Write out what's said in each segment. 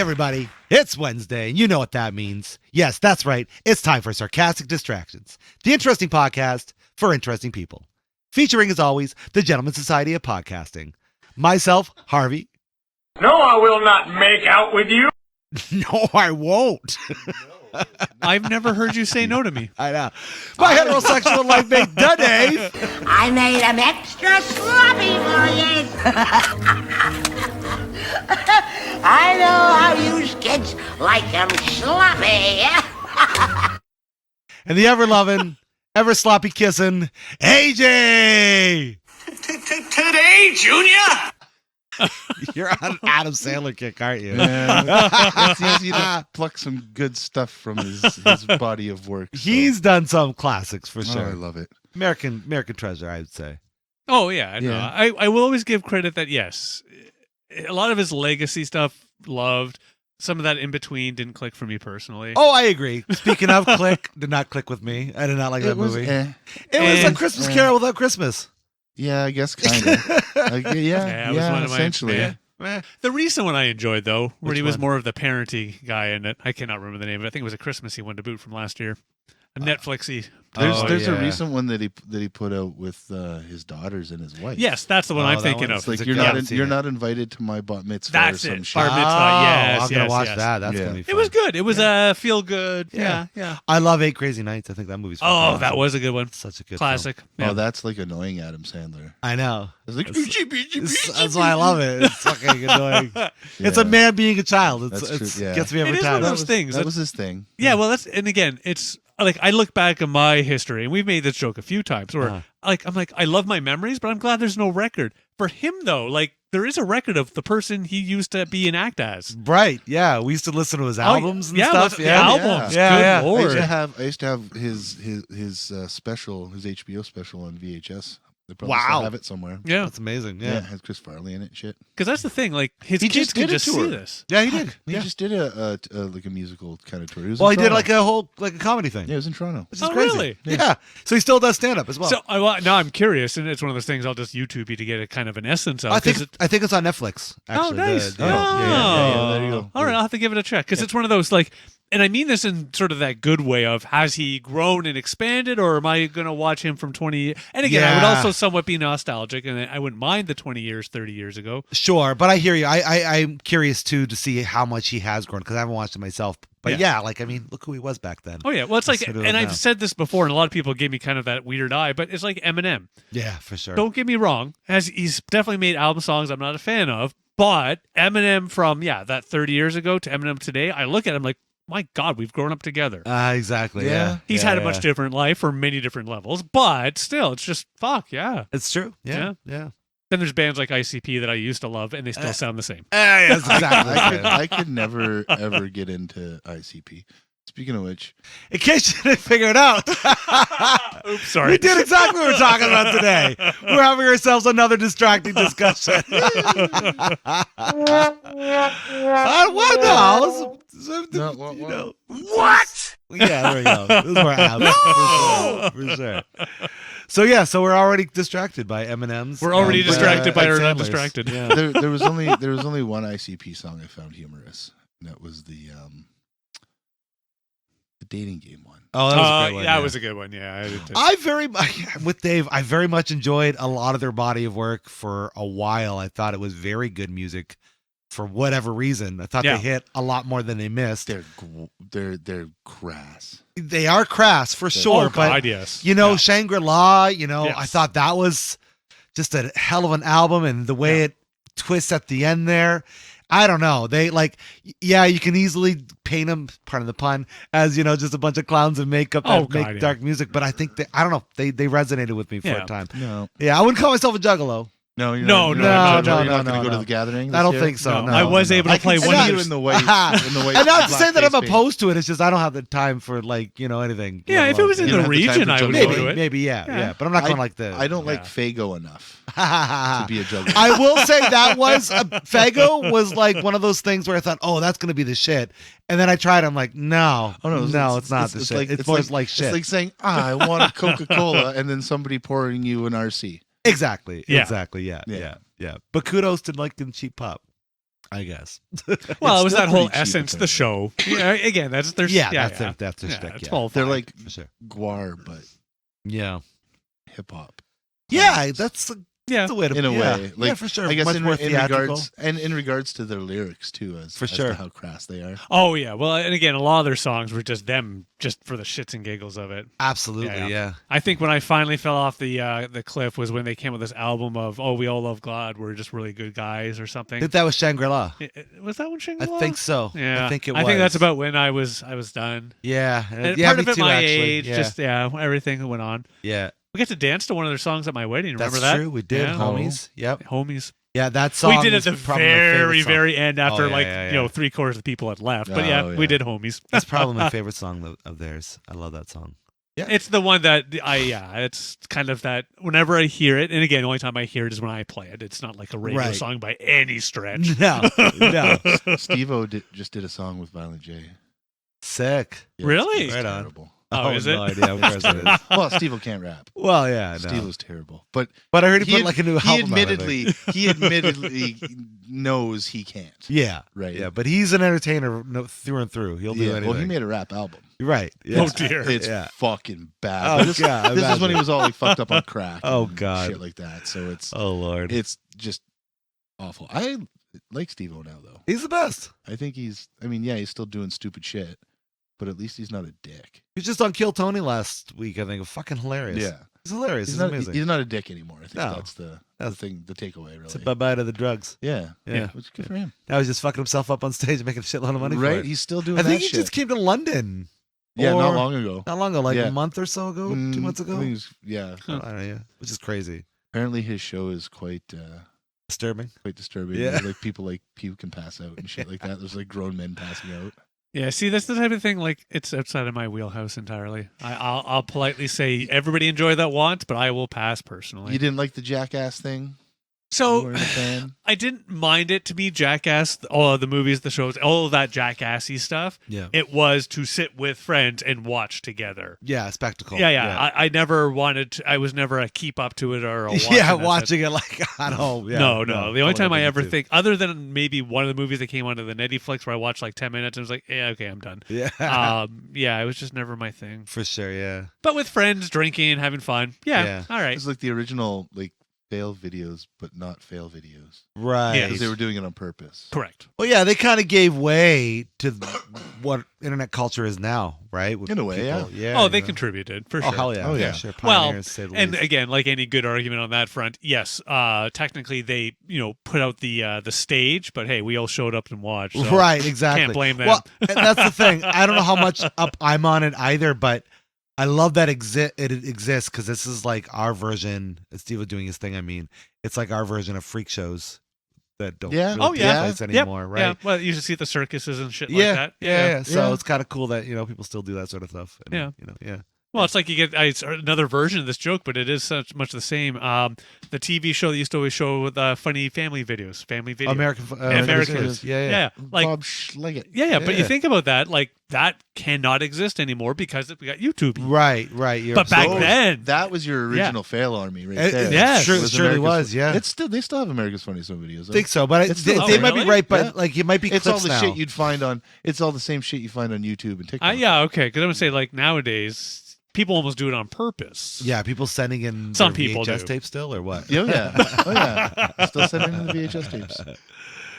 everybody, it's Wednesday, and you know what that means. Yes, that's right. It's time for Sarcastic Distractions, the interesting podcast for interesting people. Featuring, as always, the Gentleman Society of Podcasting. Myself, Harvey. No, I will not make out with you. No, I won't. I've never heard you say no to me. I know. My heterosexual life mate, Dave. I made them extra sloppy for you. I know how you kids like them sloppy. And the ever-loving, ever-sloppy-kissing, AJ. Today, Junior. You're on an Adam Sandler kick, aren't you? It's easy to pluck some good stuff from his body of work. So. He's done some classics for sure. I love it. American treasure, I would say. Oh, yeah. No, I will always give credit that, yes, a lot of his legacy stuff loved. Some of that in between didn't click for me personally. Oh, I agree. Speaking of click, did not click with me. I did not like that movie. It was a Christmas Carol without Christmas. Yeah, I guess kind of. It was one of my essentially. The recent one I enjoyed, though, where Which he was one? more of the parenty guy in it. I cannot remember the name of it. I think it was a Christmassy one to boot from last year. A Netflixy. There's a recent one that he put out with his daughters and his wife. Yes, that's the one I'm thinking of. It's like It's you're not invited to my bat mitzvah That's or some it. shit. Bar mitzvah. I'm gonna Yes, watch yes. that. That's gonna be fun. It was good. It was a feel good. Yeah. Yeah. I love 8 Crazy Nights. I think that movie's Oh, fucking that awesome. was a good one. Such a good Classic. Yeah. Oh, that's like annoying Adam Sandler. I know. It's like That's why I love it. It's fucking annoying. It's a man being a child. That's It's true, yeah. gets me every It is time. one of those things. That was his thing. Yeah, well, and again, it's like I look back at my history, and we've made this joke a few times. Where I'm like, I love my memories, but I'm glad there's no record for him though. Like there is a record of the person he used to be and act as. Right? Yeah, we used to listen to his albums and stuff. The albums. Good Lord. I used to have his special, his HBO special on VHS. They probably still have it somewhere. Yeah, That's amazing. Yeah, Yeah, it has Chris Farley in it. And shit. because that's the thing. Like his He kids just can did a just see tour. this. yeah, he did. He just did a like a musical kind of tour. He was Well, in he did Toronto. like a comedy thing. Yeah, it was in Toronto. Which is Oh, crazy. really? Yeah. So he still does stand up as well. So now I'm curious, and it's one of those things I'll just YouTube you to get a kind of an essence of. I think 'cause I think it's on Netflix. Actually. nice. Yeah, there you go. All right, I'll have to give it a check because it's one of those like, and I mean this in sort of that good way of has he grown and expanded, or am I going to watch him from 20? And again, I would Yeah. also somewhat be nostalgic, and I wouldn't mind the 20 years, 30 years ago. Sure, but I hear you. I'm curious too to see how much he has grown because I haven't watched it myself. But yeah, like I mean, look who he was back then. Oh yeah, well it's like, Let's put it and down. I've said this before, and a lot of people gave me kind of that weird eye, but it's like Eminem. Yeah, for sure. Don't get me wrong, he's definitely made album songs I'm not a fan of, but Eminem from that 30 years ago to Eminem today, I look at him like, my God, we've grown up together. Exactly. Yeah. He's Yeah, had a yeah. much different life for many different levels, but still, it's just fuck, yeah. It's true. Yeah. Yeah. Then there's bands like ICP that I used to love, and they still sound the same. Yes, exactly. I could never ever get into ICP. Speaking of which, In case you didn't figure it out, Oops, sorry. we did exactly what we're talking about today. We're having ourselves another distracting discussion. What now? No, What? Yeah, there we go. This is more abs. For sure. So we're already distracted by Eminem's. We're already and, distracted by our Sandler's. non-distracted. Yeah. there was only one ICP song I found humorous, and that was the dating game one. Oh, that was a great one. That was a good one. Yeah, I did too. I'm with Dave. I very much enjoyed a lot of their body of work for a while. I thought it was very good music for whatever reason. I thought Yeah. they hit a lot more than they missed. They're crass. They are crass for sure, Oh, but God, yes. you know, Yeah. Shangri-La, you know, Yes. I thought that was just a hell of an album, and the way it twists at the end there. I don't know. They you can easily paint them, pardon the pun, as, you know, just a bunch of clowns in makeup that make dark music. But I think I don't know. They resonated with me for a time. No. Yeah, I wouldn't call myself a juggalo. No, you're No, not, no, you're no, not going no, to go no. to the gathering. I don't think so. No, I was no. able to I play can one see of you your in the white. And not to say that I'm blackface paint. opposed to it. It's just I don't have the time for anything. Yeah, if it was in You the don't have the time region, for I would juggalo. go to it. Maybe, yeah. But I'm not going like the. I don't like Yeah. Fago enough to be a juggler. I will say that was Fago was like one of those things where I thought, oh, that's gonna be the shit, and then I tried. I'm like, no, it's not the shit. It's more like shit. It's like saying, I want a Coca-Cola, and then somebody pouring you an RC. Exactly. Yeah. Exactly. Yeah. But kudos to like the cheap pop. I guess. Well, it was still that whole pretty cheap, essence, the apparently. show. Yeah, again, that's their That's their yeah, shtick. it's Yeah, all They're fine. like for sure. Guar, but Yeah, hip hop. yeah, that's yeah. the way to In a yeah. way, Yeah, for sure. I guess Much in more regards theatrical. in regards to their lyrics too, as For as sure. to how crass they are. Oh yeah. Well, and again, a lot of their songs were just them, just for the shits and giggles of it. Absolutely, Yeah. I think when I finally fell off the cliff was when they came with this album of "Oh, We All Love God," we're just really good guys or I something. think that was Shangri-La. Was that one I Shangri-La? think so. Yeah, I think it was. I think that's about when I was done. Yeah, And yeah, part me of it, too, my actually. age, Yeah. just everything that went on. Yeah, We got to dance to one of their songs at my wedding. Remember that's that? true. We did, Yeah. homies. Yep. Homies. Yeah, that song. We did is at the probably my favorite very, song. very end after Oh, yeah, yeah, yeah. 3/4 of the people had left. But Oh, we yeah. did homies. That's probably my favorite song of theirs. I love that song. It's the one that it's kind of that whenever I hear it, and again, the only time I hear it is when I play it. It's not like a radio Right. song by any stretch. No, no, Steve-O just did a song with Violent J. sick. Yeah, Really? it's Right on. terrible. Oh, is it? No idea. Of course it is. Well, Steve-O can't rap. Well, yeah, no. Steve-O's terrible, but But I heard he put like a new he album out, I think. he admittedly knows he can't. Yeah, Right. yeah, but he's an entertainer through and through. He'll do Yeah, anything. well, he made a rap album. Right. Yeah. Oh dear. It's Yeah. fucking bad. Oh, But this God, this is when imagine. he was all like fucked up on crack. Oh, and God. shit like that. So Oh Lord, it's just awful. I like Steve-O now though. he's the best. I think he's still doing stupid shit, but at least he's not a dick. He was just on Kill Tony last week. I think fucking hilarious. Yeah. He's hilarious. He's He's, not amazing. he's not a dick anymore. I think No. that's the That's- thing, the takeaway really. It's a bye bye to the drugs. yeah. Yeah. Which is good for him. Now he's just fucking himself up on stage and making a shitload of money for Right? it. He's still doing I think that he shit. just came to London. Yeah, or- not long ago. Not long ago, like Yeah. a month or so ago, 2 months I ago. think it was- yeah. I don't know, yeah, which is crazy, Apparently his show is quite disturbing. disturbing. Yeah. Like people like puke and pass out and shit like that. There's like grown men passing out. Yeah, see, that's the type of thing. Like, it's outside of my wheelhouse entirely. I'll politely say everybody enjoy that once, but I will pass personally. You didn't like the Jackass thing? You So weren't a fan? I didn't mind it to be Jackass, all of the movies, the shows, all of that Jackassy stuff. Yeah, It was to sit with friends and watch together. yeah, spectacle. Yeah. I never wanted to, I was never a keep up to it or a watch yeah, it. watching it like at home. Yeah, No. The only time I totally ever me too. think, other than maybe one of the movies that came onto the Netflix where I watched like 10 minutes and was like, yeah, okay, I'm done. Yeah, Yeah, it was just never my thing. for sure. Yeah, But with friends, drinking, having fun. Yeah. Yeah. All right. It's like the original like fail videos, but not fail videos. right. Yeah, Because they were doing it on purpose. Correct. Well, yeah, they kind of gave way to what internet culture is now, right? With In a way, yeah. yeah. Oh, you they know. contributed for Oh, sure. hell yeah. Oh, yeah. Sure. Well, Pioneers, to say the And least. again, like any good argument on that front, yes, technically they, put out the stage, but hey, we all showed up and watched. So right, exactly. Can't blame them. Well, and that's the thing. I don't know how much up I'm on it either, but I love that it exists because this is like our version. Steve was doing his thing. I mean, it's like our version of freak shows that don't Yeah. really Oh, yeah. take place Yep. anymore, right? Yeah. Well, you should see the circuses and shit Yeah, like that. yeah. So Yeah. it's kind of cool that people still do that sort of stuff. And, Yeah. yeah. Well, it's like you get it's another version of this joke, but it is such much the same. The TV show that used to always show with funny family videos. American Americans. Yeah. Like Bob Schleggett. yeah. But you Yeah. think about that, like that cannot exist anymore because we got YouTube. Right. You're But back absolutely- then, That was your original fail army right It- there. yeah, sure- Was surely America's- was, yeah. It's still they still have America's Funniest Home Videos. I think so, but It's they, still they out might there. be right. But Yeah. like it might be It's all clips the now. shit you'd find on. It's all the same shit you find on YouTube and TikTok. yeah, okay. Because I would say like nowadays, people almost do it on purpose. Yeah, people sending in Some their people VHS do. tape still or what? Oh yeah. Still sending in the VHS tapes.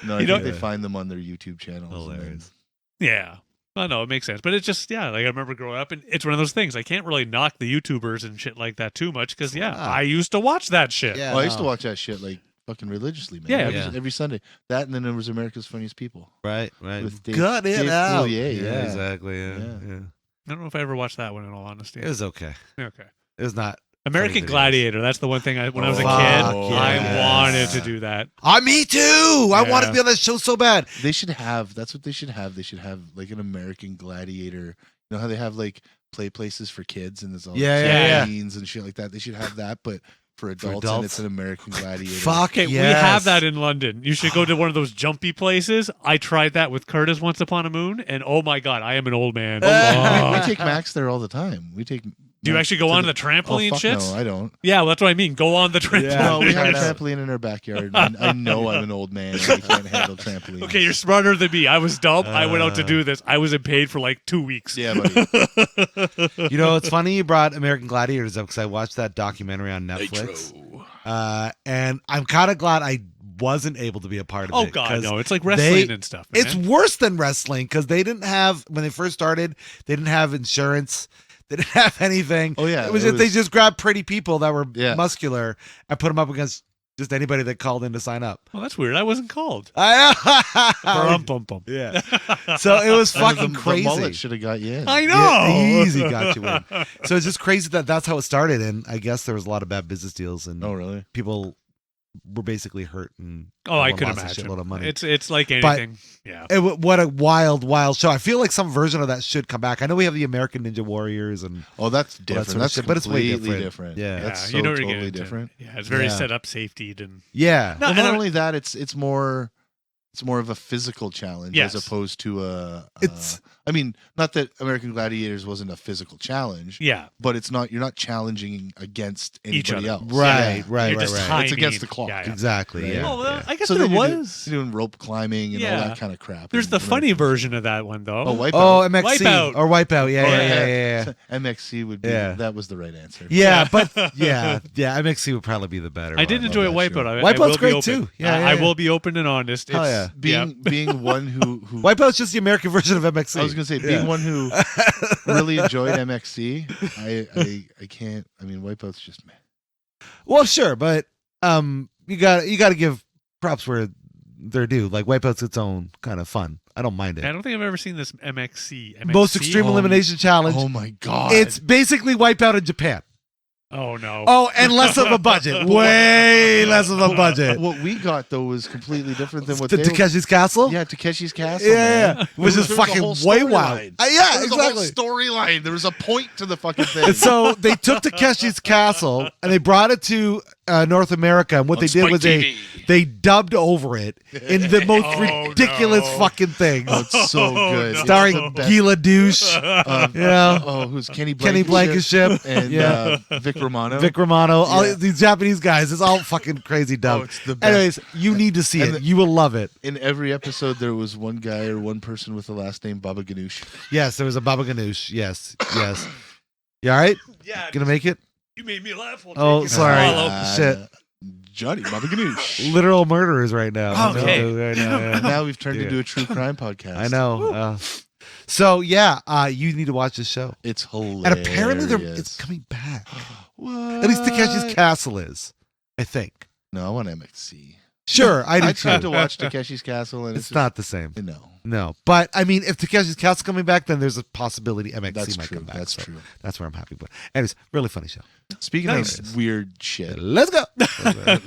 No, I You know- think they find them on their YouTube channels. and then- Hilarious. Yeah. Oh, no, it makes sense. But it's just, like I remember growing up, and it's one of those things. I can't really knock the YouTubers and shit like that too much because, I used to watch that shit. Yeah, Well, I used to no. watch that shit like fucking religiously, man. Yeah. Every Sunday. That and then there was America's Funniest People. Right. With Dave- Cut it Dave out. Coulier, Yeah, yeah. exactly. Yeah. Yeah. I don't know if I ever watched that one in all honesty. It was okay. Okay. It was not. American videos. Gladiator. That's the one thing when I was a kid, Fuck I yes. wanted to do that. Me too. I want to Yeah. be on that show so bad. They should have. That's what they should have. They should have like an American Gladiator. You know how they have like play places for kids and there's all Yeah. scenes and shit like that. They should have that, but for adults, and adults? it's an American Gladiator. Fuck Okay, yes. we have that in London. You should go to one of those jumpy places. I tried that with Curtis once upon a moon, and oh my god, I am an old man. We Oh. take Max there all the time. We take Do you actually go To on the trampoline fuck shits? No, I don't. Yeah, well, that's what I mean. Go on the trampoline. Well, we have a Yeah. trampoline in our backyard. And I know I'm an old man and I can't handle trampolines. Okay, you're smarter than me. I was dumb. I went out to do this. I was paid for like 2 weeks. Yeah, buddy. You know, it's funny you brought American Gladiators up because I watched that documentary on Netflix. And I'm kind of glad I wasn't able to be a part of Oh it. God, 'cause no! It's like wrestling and stuff. Man. It's worse than wrestling because they didn't have, when they first started, they didn't have insurance. They didn't have anything. Oh, yeah. It was just, they just grabbed pretty people that were Yeah. muscular and put them up against just anybody that called in to sign up. Well, that's weird. I wasn't called. Bum. Yeah. So it was fucking the crazy. mullet should have got you in. I know. Yeah, easy got you in. So it's just crazy that that's how it started, and I guess there was a lot of bad business deals, and Oh, really? people were basically hurt. And Oh, I everyone could lost a imagine. shitload of money. It's like anything. Yeah. What a wild show! I feel like some version of that should come back. I know we have the American Ninja Warriors, and Oh, that's that different. sort of that's shit, but it's way completely different. Yeah. That's Yeah, so you know what you're totally getting into. different. Yeah, it's very Yeah. set up, safety, and yeah. No, Well, and not I- only that, it's more of a physical challenge Yes. as opposed to a. It's- I mean, not that American Gladiators wasn't a physical challenge, yeah, but it's not. You're not challenging against Each anybody other. else. Right, Yeah. right, You're right, just right. timing. It's against the clock. Yeah, yeah. Exactly. Right. Yeah. Oh, well, I guess So there then was. you're doing rope climbing and all Yeah. that kind of crap. There's in the American funny Gladiators. version of that one though. Oh, Wipeout. Oh, MXC Wipeout. or Wipeout. Yeah, Oh, yeah. MXC would be. Yeah. That was the right answer. Yeah, but yeah, MXC would probably be the better. I one. did enjoy that Wipeout. show. I Wipeout's will be great, open. too. Yeah, I yeah. will be open and honest. Hell It's, yeah. Being one who Wipeout's just the American version of MXC. I was gonna say being Yeah. one who really enjoyed MXC. I can't. I mean, Wipeout's just meh. Well, sure, but you got to give props where they're due. Like Wipeout's its own kind of fun. I don't mind I it. don't think I've ever seen this MXC. Most extreme Oh, elimination challenge. Oh my god! It's basically Wipeout in Japan. Oh no. Oh, and less of a budget. Way less of a budget. what we got though was completely different than what The they were. Takeshi's Castle. Yeah, Takeshi's Castle. Yeah, man. which is There was a fucking whole way wild. storyline. Yeah, There was a exactly. whole storyline. There was a point to the fucking thing. And so they took Takeshi's Castle and they brought it to North America, and what they did was they dubbed over it in the most Oh, ridiculous no. fucking thing, Oh, it's so good. It's starring the best. Gila Douche, Yeah. Oh, who's Kenny Kenny Blankenship Blankenship, and yeah. Vic Romano. Vic Romano, all Yeah. these Japanese guys. It's all fucking crazy dumb. Oh, it's the best. Anyways, you need to see And it. You will love it. In every episode, there was one guy or one person with the last name Baba Ganoush. Yes, there was a Baba Ganoush. Yes. You all right? Yeah. Gonna make it? You made me laugh. While Oh, taking a sorry. swallow. Shit. Johnny Baba Ganoush. Literal murderers right now. Okay. Right now, yeah. Now we've turned Yeah. into a true crime podcast. I know. So yeah, you need to watch this show. It's hilarious. And apparently it's coming back. What? At least Takeshi's Castle is, I think. No, I want MXC. Sure, I do I tried too. to watch Takeshi's Castle, and It's not the same. No, No, but I mean, if Takeshi's Castle's coming back, then there's a possibility MXC that's might true. come back. That's so true. That's where I'm happy. But anyways, really funny show. Speaking Nice. of weird shit, Let's go.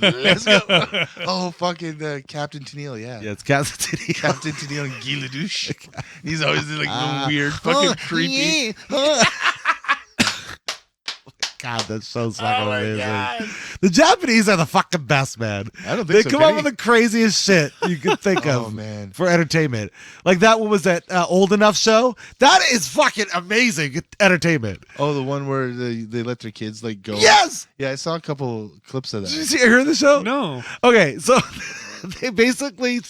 let's go. Oh, fucking Captain Tennille, yeah. Yeah, it's Castle Captain Tennille and Guy Ledouche. He's always like the weird, fucking creepy. God, that show's fucking amazing. The Japanese are the fucking best, man. I don't think They so. come can up he? with the craziest shit you could think Oh, of man. for entertainment. Like that one was that Old Enough show. That is fucking amazing entertainment. Oh, the one where they let their kids like go. Yes. Yeah, I saw a couple clips of Did you that. see hear the show? No. Okay, so they basically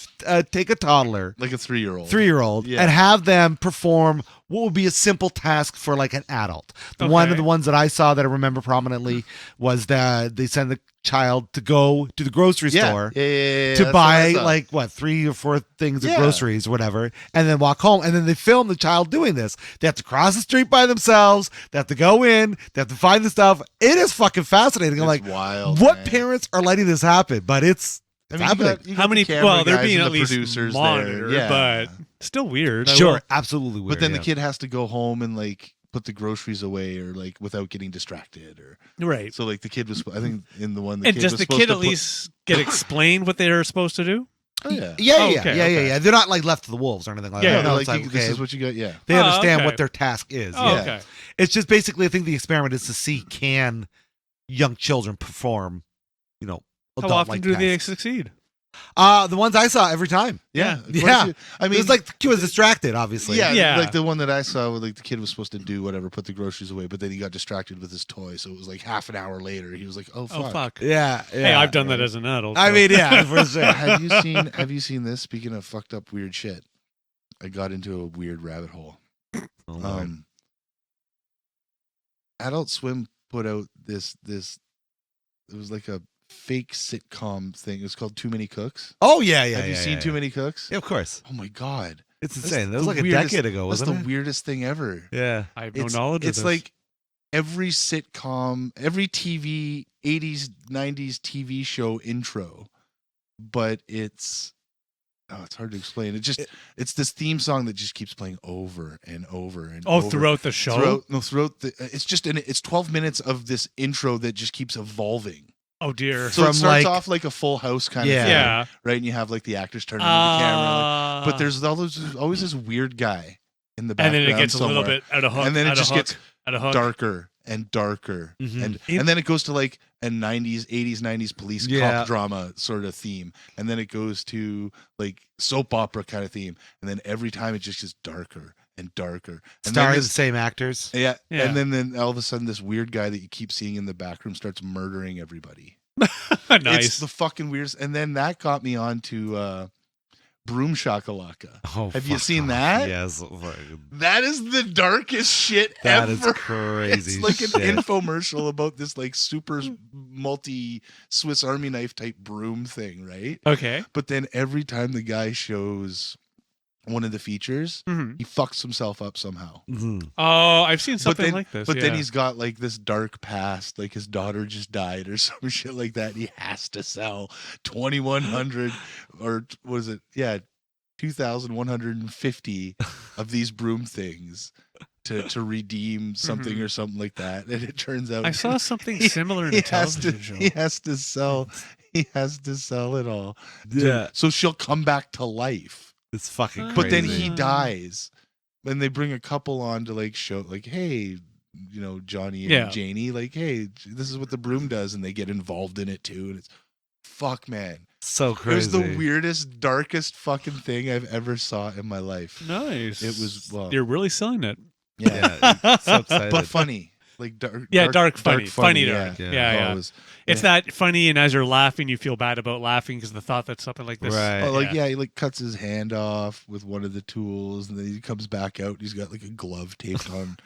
take a toddler, Like a 3-year-old. 3-year-old, Yeah. and have them perform what would be a simple task for like an adult. One of Okay. the ones that I saw that I remember prominently was that they send the child to go to the grocery store Yeah, to that's buy what I saw. like what 3 or 4 things of Yeah. groceries or whatever, and then walk home. And then they film the child doing this. They have to cross the street by themselves. They have to go in. They have to find the stuff. It is fucking fascinating. I'm It's like, wild. what man. parents are letting this happen? But it's I mean, you happening. got How the many? camera Well, they're guys being and at the least producers monitored, there. Yeah. but still weird. Sure, absolutely weird. But then yeah. the kid has to go home and like put the groceries away or like without getting distracted or Right. so like the kid was I think in the one the And kid does was the supposed kid to at put- least get explained what they're supposed to do? oh, yeah Yeah, Oh, yeah, okay, yeah, okay. yeah. They're not like left to the wolves or anything like Yeah, that. yeah, No, they're it's like, like, this okay, is what you got yeah they Oh, understand okay. what their task is. Oh, yeah. okay. It's just basically, I think the experiment is to see can young children perform, How adult-like often do they tasks. succeed? The ones I saw every time. Yeah. Yeah. I mean, It was like the kid was distracted, obviously. Yeah. like the one that I saw where like the kid was supposed to do whatever, put the groceries away, but then he got distracted with his toy. So it was like half an hour later. He was like, oh, fuck. Oh fuck. Yeah. Hey, I've done that as an adult. I so. mean, yeah, for sure. Have you seen this? Speaking of fucked up weird shit, I got into a weird rabbit hole. Oh, Lord. Adult Swim put out this it was like a fake sitcom thing. It was called Too Many Cooks. Oh, yeah. Have you seen Too Many Cooks? Yeah, of course. Oh my god. It's That's insane. That was the like a weirdest- decade ago, That's wasn't the it? weirdest thing ever. Yeah. I have no knowledge of It's this. like every sitcom, every TV 80s 90s TV show intro, but it's hard to explain. It's this theme song that just keeps playing over and over and over. throughout the show. Throughout the it's 12 minutes of this intro that just keeps evolving. Oh dear. So it From, starts like- off like a Full House kind Yeah. of thing, Yeah. right? And you have like the actors turning to the camera, but there's always this weird guy in the and background then it gets a little somewhere. bit out of hook. And then it out just of hook, gets out of hook. darker and darker, Mhm. and then it goes to like a 80s 90s police Yeah. cop drama sort of theme, and then it goes to like soap opera kind of theme, and then every time it just gets darker and darker. And then Starring the this- same actors. yeah, Yeah. and then all of a sudden this weird guy that you keep seeing in the back room starts murdering everybody. It's Nice. the fucking weirdest. And then that got me on to Broom Shakalaka. Oh, Have you fuck seen off. that? Yes. Fucking- That is the darkest shit That ever. is crazy. It's like shit. an infomercial about this like super multi Swiss Army knife type broom thing, right? Okay. But then every time the guy shows one of the features, hmm he fucks himself up somehow. Mhm. Oh, I've seen But something then, like this. but then yeah. he's got like this dark past, like his daughter just died or some shit like that. He has to sell 2,100 or was it? Yeah, 2,150 of these broom things to redeem something or something like that. And it turns out I saw something he- similar in he a television show. He has to sell. He has to sell it all. Yeah. So she'll come back to life. It's fucking crazy. But then he Crazy. dies. And they bring a couple on to like show like, hey, you know, Johnny and Yeah. Janie, like, hey, this is what the broom does, and they get involved in it too. And it's fuck, man. so It crazy. was the weirdest, darkest fucking thing I've ever saw in my life. Nice. It was You're really selling it. Yeah. Yeah. So excited. But funny. Like dark, Yeah, dark funny. Funny dark. Yeah. Yeah. Oh, it was- It's that funny, and as you're laughing, you feel bad about laughing because the thought that something like this. Right. Oh, like he like cuts his hand off with one of the tools, and then he comes back out. And he's got like a glove taped on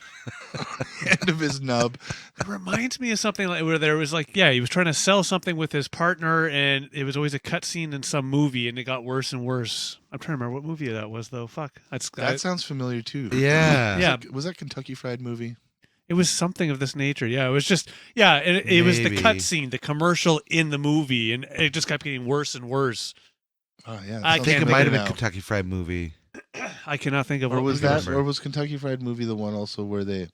the end of his nub. It reminds me of something like where there was like, he was trying to sell something with his partner, and it was always a cutscene in some movie, and it got worse and worse. I'm trying to remember what movie that was, though. Fuck, That sounds familiar too. Yeah. Yeah. Was that Kentucky Fried Movie? it was something of this nature. Yeah, it was just it was the Maybe. cutscene, the commercial in the movie, and it just kept getting worse and worse. Oh yeah, that I I sounds think it can't might have familiar been now. Kentucky Fried Movie. I cannot think of Or what was movie that, it was. remember. or was Kentucky Fried Movie the one also where they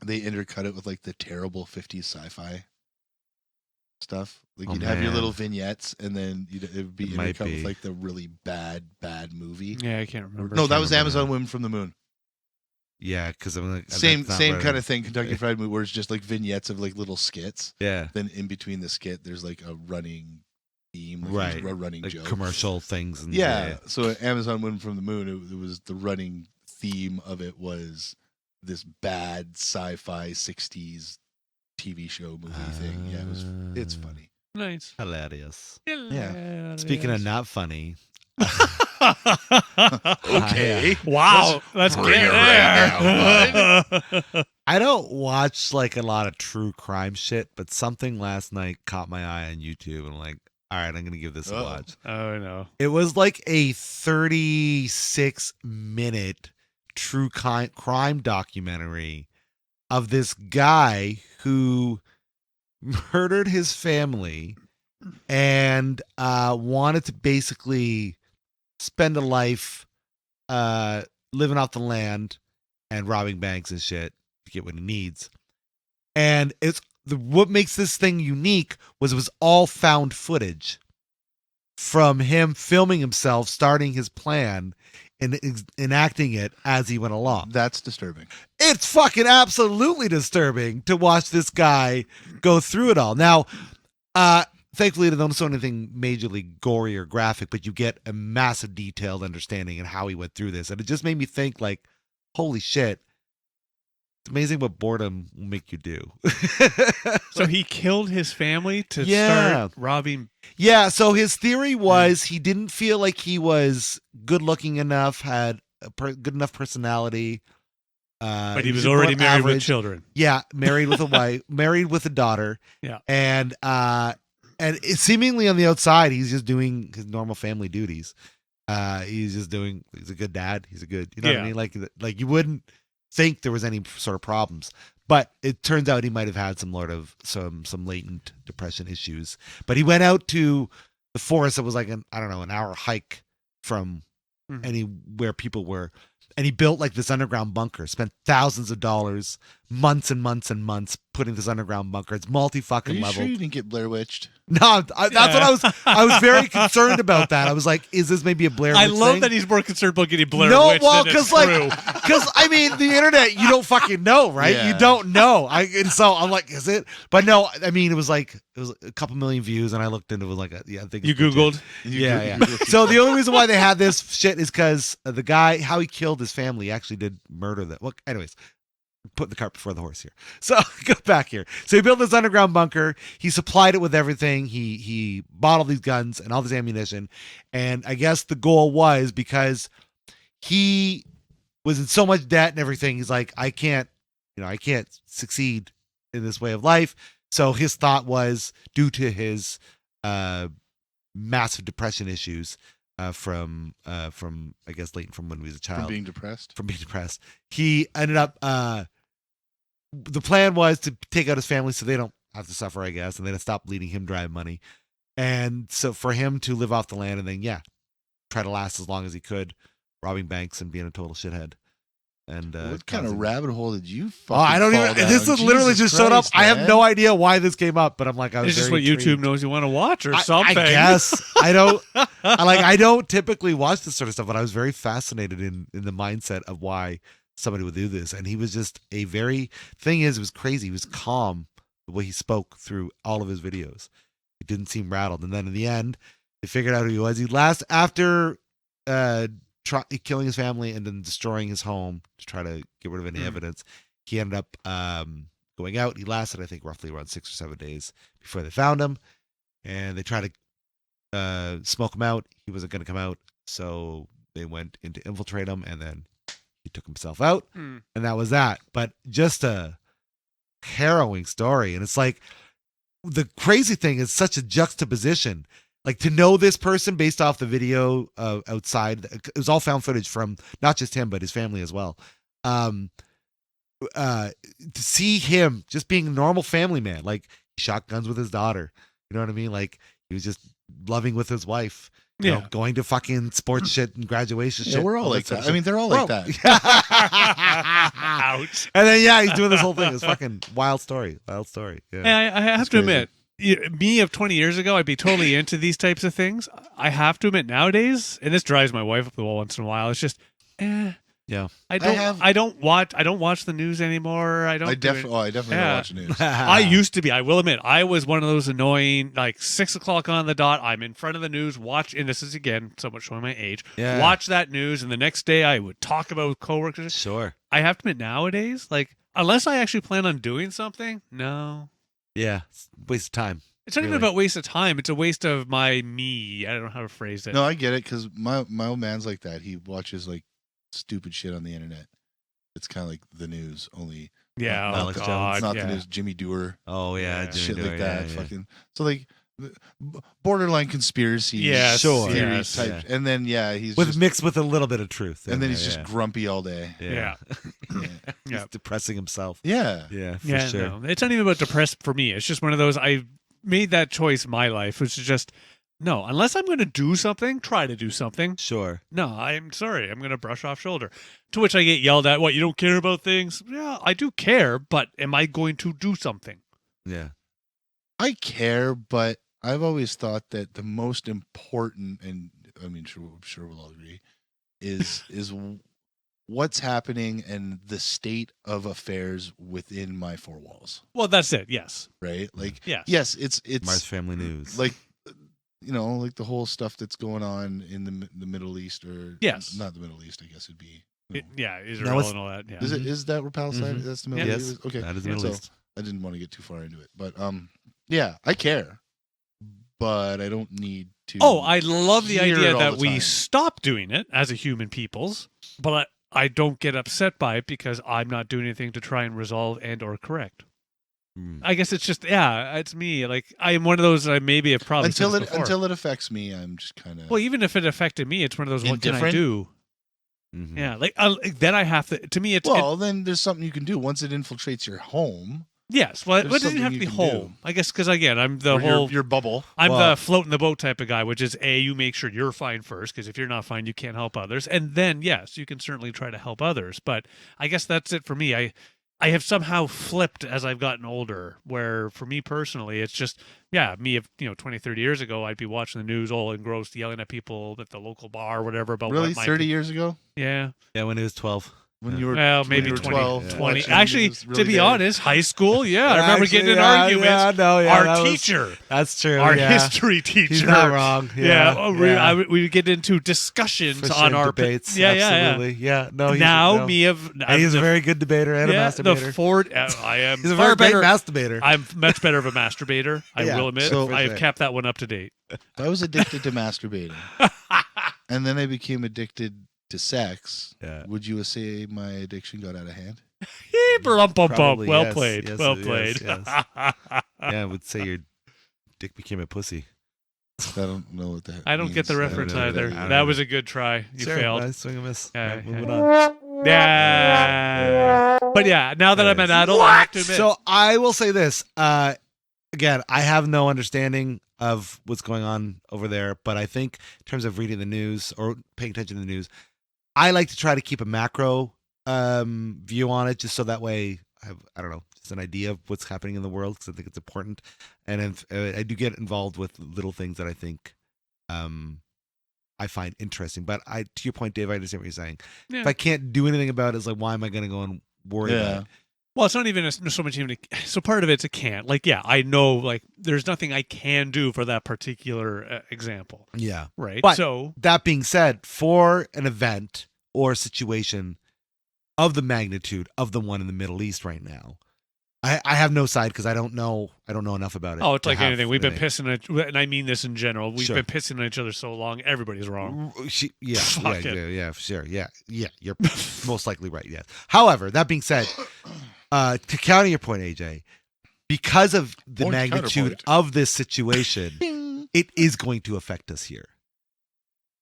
intercut it with like the terrible 50s sci-fi stuff? Like Oh, you'd have your man. little vignettes, and then it would be It might intercut with be. like the really bad movie. Yeah, I can't remember. No, that can't was remember Amazon now. Women from the Moon. Yeah, because I'm like Same that's not right. kind of thing. Kentucky Fried Movie, where it's just like vignettes of like little skits. Yeah, Then in between the skit, there's like a running theme, like right. a running Like joke. commercial things and Yeah. So Amazon Women from the Moon, it was the running theme of it was this bad sci-fi 60s TV show movie thing. Yeah, it's funny. Nice. hilarious. Yeah. Speaking of not funny, Okay. Wow, let's Bring get it there. right I don't watch like a lot of true crime shit, but something last night caught my eye on YouTube, and I'm like, all right, I'm gonna give this a Uh-oh. watch. Oh no. It was like a 36-minute true crime documentary of this guy who murdered his family and wanted to basically spend a life living off the land and robbing banks and shit to get what he needs. And what makes this thing unique was it was all found footage from him filming himself starting his plan and enacting it as he went along. That's disturbing. It's fucking absolutely disturbing to watch this guy go through it all. Now, thankfully, they don't show anything majorly gory or graphic, but you get a massive detailed understanding of how he went through this. And it just made me think, like, holy shit, it's amazing what boredom will make you do. So he killed his family to Yeah. start robbing. Yeah, so his theory was he didn't feel like he was good looking enough, had a good enough personality. But he was already above married with average. children. Yeah, married with a wife, married with a daughter. Yeah. And it, seemingly on the outside, he's just doing his normal family duties. He's a good dad. He's a good, you know what I Yeah. mean? Like you wouldn't think there was any sort of problems, but it turns out he might have had some latent depression issues. But he went out to the forest that was like an hour hike from anywhere people were. And he built like this underground bunker, spent thousands of dollars, months and months and months putting this underground bunker. It's Are multi-fucking you level. sure you didn't get Blair Witched? No, that's what I was very concerned about that. I was like, is this maybe a Blair Witch I love thing? that he's more concerned about getting Blair No, Witch well, than it's because I mean, the internet, you don't fucking know, right? Yeah. You don't know. And so I'm like, is it? But no, I mean, it was a couple million views, and I looked into it, was like, I think You it's legit. Googled? Yeah. So the only reason why they had this shit is because the guy, how he killed his family, actually did murder them. Well, anyways, put the cart before the horse here. So go back here. So he built this underground bunker. He supplied it with everything. He bought all these guns and all this ammunition. And I guess the goal was he was in so much debt and everything. He's like, I can't succeed in this way of life. So his thought was, due to his massive depression issues from I guess latent from when he was a child, From being depressed. he ended up the plan was to take out his family so they don't have to suffer, I guess, and then stop bleeding him dry of money. And so for him to live off the land and then try to last as long as he could, robbing banks and being a total shithead. And What kind of causing- rabbit hole did you Oh, fucking I don't fall even. down? This is literally Jesus just showed up. Christ, I have man. no idea why this came up, but I'm like, I was It's just very what YouTube intrigued. knows you want to watch or I something. guess I don't. I don't typically watch this sort of stuff, but I was very fascinated in the mindset of why somebody would do this. And he was just it was crazy. He was calm the way he spoke through all of his videos. He didn't seem rattled. And then in the end, they figured out who he was. After killing his family and then destroying his home to try to get rid of any evidence, he ended up going out. He lasted, I think, roughly around 6 or 7 days before they found him. And they tried to smoke him out. He wasn't going to come out. So they went in to infiltrate him, and then he took himself out. And that was that. But just a harrowing story. And it's like, the crazy thing is such a juxtaposition. Like, to know this person based off the video outside, it was all found footage from not just him, but his family as well. To see him just being a normal family man, like he shot guns with his daughter. You know what I mean? Like, he was just loving with his wife. You know, going to fucking sports shit and graduation shit. Yeah, we're all like sort that. of I mean, they're all like that. Ouch. And then he's doing this whole thing. It's fucking wild story. Wild story. Yeah. And I have That's to crazy. admit, me of 20 years ago, I'd be totally into these types of things. I have to admit nowadays, and this drives my wife up the wall once in a while, it's just, Yeah. I don't watch the news anymore. I definitely don't watch the news. I used to be. I will admit, I was one of those annoying, like 6 o'clock on the dot. I'm in front of the news, and this is again somewhat showing my age. Yeah. Watch that news, and the next day I would talk about with coworkers. Sure. I have to admit, nowadays, like unless I actually plan on doing something, no. Yeah. It's a waste of time. It's not even Really. about waste of time. It's a waste of me. I don't know how to phrase it. No, I get it because my old man's like that. He watches like stupid shit on the internet. It's kind of like the news, only yeah, Alex oh Jones. God, it's not yeah. the news. Jimmy Dewar, Oh, yeah. Yeah. Jimmy shit Dore, like that. yeah. Fucking so like borderline conspiracy. Yes, Sure. theory yes. type. And then he's With just, mixed with a little bit of truth. and in then there, he's just grumpy all day. Yeah. Yeah, He's Yeah. depressing himself. yeah. Yeah, for Yeah, sure. no, it's not even about depressed for me. It's just one of those. I made that choice in my life, which is just no. Unless I'm going to do something, try to do something. Sure. No, I'm sorry. I'm going to brush off shoulder. To which I get yelled at. What, you don't care about things? Yeah, I do care, but am I going to do something? Yeah. I care, but I've always thought that the most important, and I mean, I'm sure we'll all agree, is what's happening and the state of affairs within my four walls. Well, that's it. Yes. Right? Like, Yes. yes, it's Mars Family News. like, like the whole stuff that's going on in the Middle East, or Yes. not the Middle East, I guess it'd be. Israel and all that. Yeah. Is that where Palestine? Mhm. That's the Middle Yes. East. Okay, That is the Middle so East. I didn't want to get too far into it, but yeah, I care, but I don't need to. Oh, I love the hear it idea all that the we time. stop doing it as a human peoples, but I don't get upset by it because I'm not doing anything to try and resolve and or correct. I guess it's just it's me. Like I am one of those. I maybe have probably said this before. until it affects me, I'm just kind of. Well, even if it affected me, it's one of those. What can I Indifferent? do? Mhm. Yeah, like then I have to. To me, it's then there's something you can do once it infiltrates your home. yes. Well, it there's doesn't have to be something you can home. I guess because again, I'm the Or whole. your bubble. I'm Well- the float in the boat type of guy, which is you make sure you're fine first, because if you're not fine, you can't help others. And then, yes, you can certainly try to help others. But I guess that's it for me. I have somehow flipped as I've gotten older, where for me personally, it's just, me of 20, 30 years ago, I'd be watching the news all engrossed, yelling at people at the local bar or whatever about Really, what 30 years ago, Yeah. Yeah, when it was 12. when you were Well, when maybe you were 20. 12, 20. watching Actually, this to really be bad. honest, high school, I remember getting in arguments. Our teacher, That's true. our yeah. history teacher. He's not wrong. We would get into discussions For on sure, our debates. Yeah. absolutely. Yeah. No, he's Now no. me of And he's a very good debater and a masturbator. The Ford. I am. He's a far very great better. masturbator. I'm much better of a masturbator. I Yeah, will admit. so- I have sure. kept that one up to date. If I was addicted to masturbating, and then I became addicted to sex. Yeah. Would you say my addiction got out of hand? Probably, Well yes. played. Yes, Well yes, played. yes. Yeah, I would say your dick became a pussy. I don't know what that. I don't get the means. reference know. either. I don't That know. was a good try. You Sure, failed. nice swing and miss. Yeah, Right, moving yeah. on. Yeah. But now that I'm an adult, I have to admit. So I will say this. Again, I have no understanding of what's going on over there, but I think in terms of reading the news or paying attention to the news, I like to try to keep a macro view on it, just so that way I have, I don't know, just an idea of what's happening in the world, because I think it's important. And if, I do get involved with little things that I think I find interesting. But to your point, Dave, I understand what you're saying. Yeah. If I can't do anything about it, it's like, why am I going to go and worry about it? Well, it's not even so much even. So part of it's a can't. Like, I know, like, there's nothing I can do for that particular example. Yeah. Right. But so that being said, for an event or situation of the magnitude of the one in the Middle East right now, I have no side because I don't know enough about it. it's to like have anything. We've been anything. pissing at, and I mean this in general. We've Sure. been pissing at each other so long. Everybody's wrong. Fuck it. Yeah, sure. Yeah. You're most likely right. Yes. However, that being said, to counter your point, AJ, because of the Point magnitude counterpoint. of this situation, it is going to affect us here.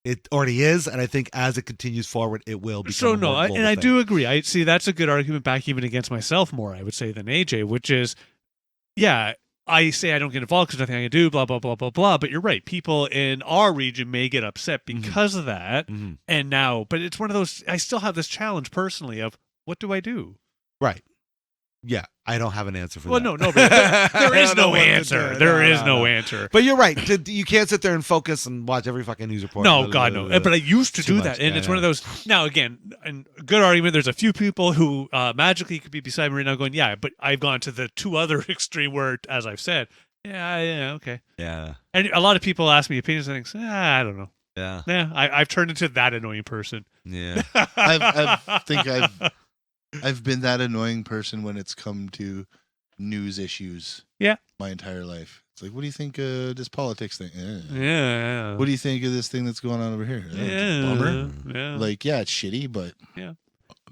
It already is, and I think as it continues forward, it will become. So a no, more I global thing. do agree. I see that's a good argument back even against myself more, I would say, than AJ, which is, I say I don't get involved because nothing I can do, blah, blah, blah, blah, blah. But you're right. People in our region may get upset because of that. Mhm. And now, but it's one of those, I still have this challenge personally of what do I do? Right. Yeah, I don't have an answer for Well, that. no, but there I is don't know no what to answer. do. There is No. no answer. But you're right. You can't sit there and focus and watch every fucking news report. No, God, no. But I used to Too do much. that. And Yeah, it's I one of know. those. Now, again, and good argument. There's a few people who magically could be beside me right now going, yeah, but I've gone to the two other extreme where, as I've said, yeah, okay. Yeah. And a lot of people ask me opinions and think, I don't know. Yeah. Yeah, I've turned into that annoying person. Yeah. I think I've been that annoying person when it's come to news issues. Yeah. My entire life. It's like, what do you think of this politics thing? Yeah. What do you think of this thing that's going on over here? It's a Yeah. bummer. Yeah. Like, yeah, it's shitty, but Yeah.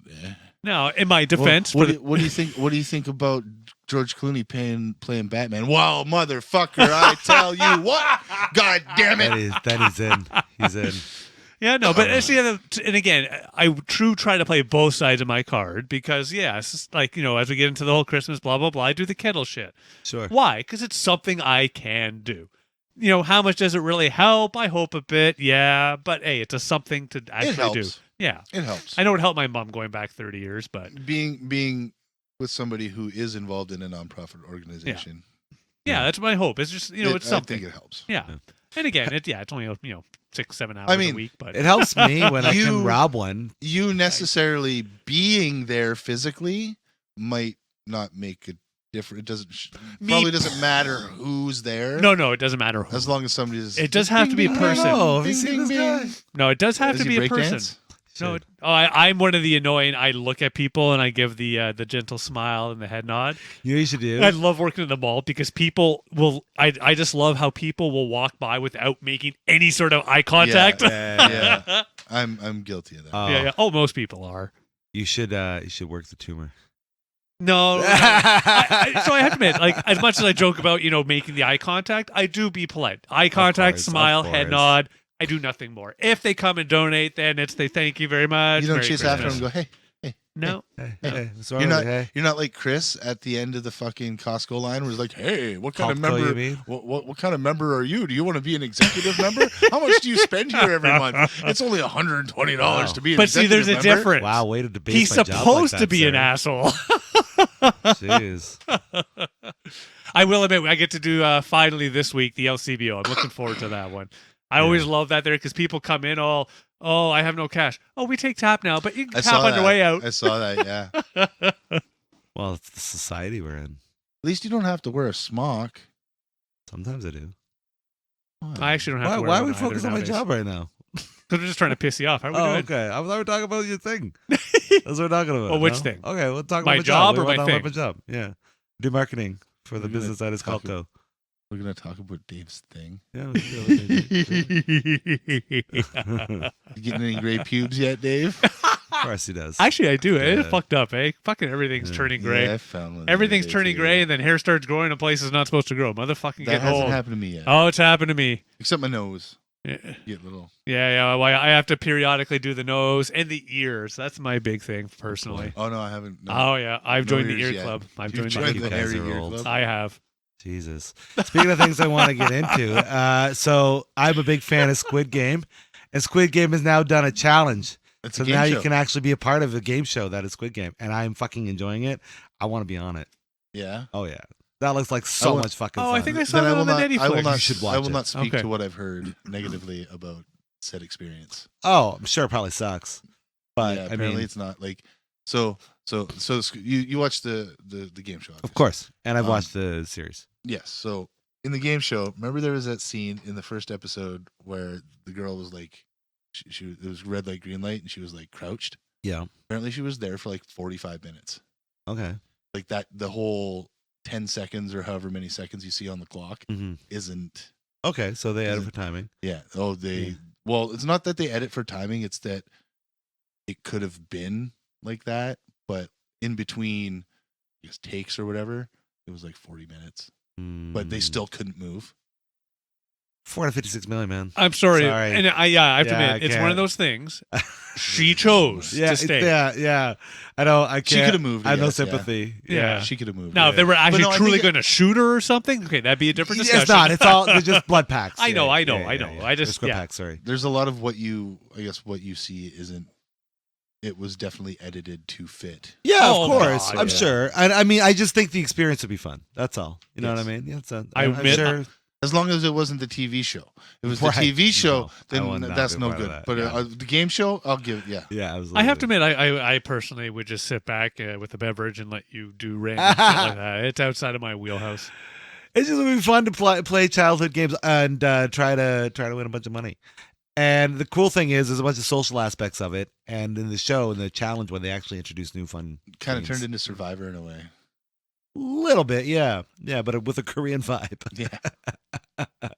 Yeah. Now, in my defense, what do you think? What do you think about George Clooney playing Batman? Well, motherfucker, I tell you what. God damn it. He's in. He's in. yeah, no, but it's the other, and again, I try to play both sides of my card because, it's just like, as we get into the whole Christmas, blah, blah, blah, I do the kettle shit. Sure. Why? Because it's something I can do. How much does it really help? I hope a bit, yeah, but hey, it's something to actually do. helps. Yeah. It helps. I know it helped my mom going back 30 years, but Being with somebody who is involved in a nonprofit organization. yeah, that's my hope. It's just, it's something. I think it helps. Yeah. And again, it's only 6-7 hours I mean, a week, but It helps me when I You- can rob one. You necessarily being there physically might not make a difference. It probably doesn't matter who's there. no, it doesn't matter who. As long as somebody's. It does have to be a Ding, person. ding, Oh, have you ding, seen ding, this ding. guy? No, it does have Does to he be a break person. dance? No, I'm one of the annoying. I look at people and I give the gentle smile and the head nod. You know what you should do? I love working in the mall because people will. I just love how people will walk by without making any sort of eye contact. Yeah. I'm guilty of that. Oh, yeah. Oh, most people are. You should work the tumor. No, so I have to admit, like as much as I joke about making the eye contact, I do be polite. Eye contact, course, smile, of head course. nod. I do nothing more. If they come and donate, then it's they thank you very much. You don't Merry chase after him Christmas. and go, hey. No. Hey, what's wrong You're with not. you? Hey? You're not like Chris at the end of the fucking Costco line, where he's like, "Hey, what kind of Costco, member? you mean? What kind of member are you? Do you want to be an executive member? How much do you spend here every month? It's only $120 Wow. to be an But see, there's a executive member." difference. Wow, way to debate. He's my job supposed like to that, be an sir. asshole. Jeez. I will admit, I get to do finally this week the LCBO. I'm looking forward to that one. I always love that there because people come in all, oh, I have no cash. Oh, we take tap now, but you can I tap saw on that. your way out. I saw that. Yeah. At Well, it's the society we're in. least you don't have to wear a smock. Sometimes I do. I actually don't have Why? to wear Why are one we focused either on my nowadays. job right now? Because we're just trying to piss you off. How are we Oh, doing? okay. I thought we were talking about your thing. That's what we're talking about. Well, which no? thing? Okay, we'll talk My about job or We're my talking about thing? my job. Yeah. Do marketing for the We're gonna business that is talk Calco. We're gonna talk about Dave's thing. Yeah. we can do it. You getting any gray pubes yet, Dave? Of course he does. Actually, I do. It's Yeah. fucked up, eh? Fucking everything's turning gray. Yeah, I found one. the Everything's other day, turning too. gray, and then hair starts growing in places not supposed to grow. Motherfucking That getting hasn't old. happened to me yet. Oh, it's happened to me. Except my nose. Yeah, Get little. yeah. Well, I have to periodically do the nose and the ears. That's my big thing, personally. Oh no, I haven't. No. Oh yeah, I've No joined the ears ear yet. club. I've You've joined the joined ear the club. You guys hairy are ear old. club. I have. Jesus. Speaking of things I want to get into, so I'm a big fan of Squid Game, and Squid Game has now done a challenge. It's So a game now show. you can actually be a part of a game show that is Squid Game, and I'm fucking enjoying it. I want to be on it. Yeah. Oh yeah, that looks like so will- much fucking Oh, fun. I think I saw Then I that will on the not. Netty I will flick. not. You should watch I will it. not speak Okay. to what I've heard negatively about said experience. Oh, I'm sure it probably sucks, but Yeah, I apparently mean, it's not like. So you watch the game show? of obviously. course. And I've Um, watched the series. Yes. So in the game show, remember there was that scene in the first episode where the girl was like, she it was red light, green light, and she was like crouched. Yeah. Apparently, she was there for like 45 minutes. Okay. Like that, the whole 10 seconds or however many seconds you see on the clock hmm isn't. Okay, so they Is edit it- for timing. Yeah. Oh, they. Yeah. Well, it's not that they edit for timing. It's that it could have been like that, but in between, I guess takes or whatever, it was like 40 minutes. But they Mm. still couldn't move. 456 million, man. I'm sorry. Sorry. And I have to Yeah, admit, I it's one can't. of those things. She chose Yeah, to stay. yeah. I know. I can't. She could have moved. I have no yes, yeah. sympathy. Yeah. She could have moved. Now, if they were actually no, I truly think going to shoot her or something, okay, that'd be a different discussion. It's not. It's all. They're just blood packs. I know, Yeah, I know, yeah, I yeah, know. yeah. I They're just- squid yeah. packs. Sorry. There's a lot of what you see isn't. It was definitely edited to fit. Yeah, Oh, of course. God, I'm yeah. sure. I mean, I just think the experience would be fun. That's all. You know Yes. what I mean? Yeah, it's a, I I'm admit- sure. As long as it wasn't the TV show. If it was the Right. TV show, No, I will then not that's be no part of good. that, But yeah. the game show, I'll give. Yeah. Yeah, absolutely. I have to admit, I personally would just sit back with a beverage and let you do random shit like that. It's outside of my wheelhouse. It's just gonna be fun to play childhood games and try to win a bunch of money. And the cool thing is, there's a bunch of social aspects of it. And in the show, in the challenge, when they actually introduce new fun, Kind of games. turned into Survivor in a way. little bit, yeah, but with a Korean vibe. Yeah.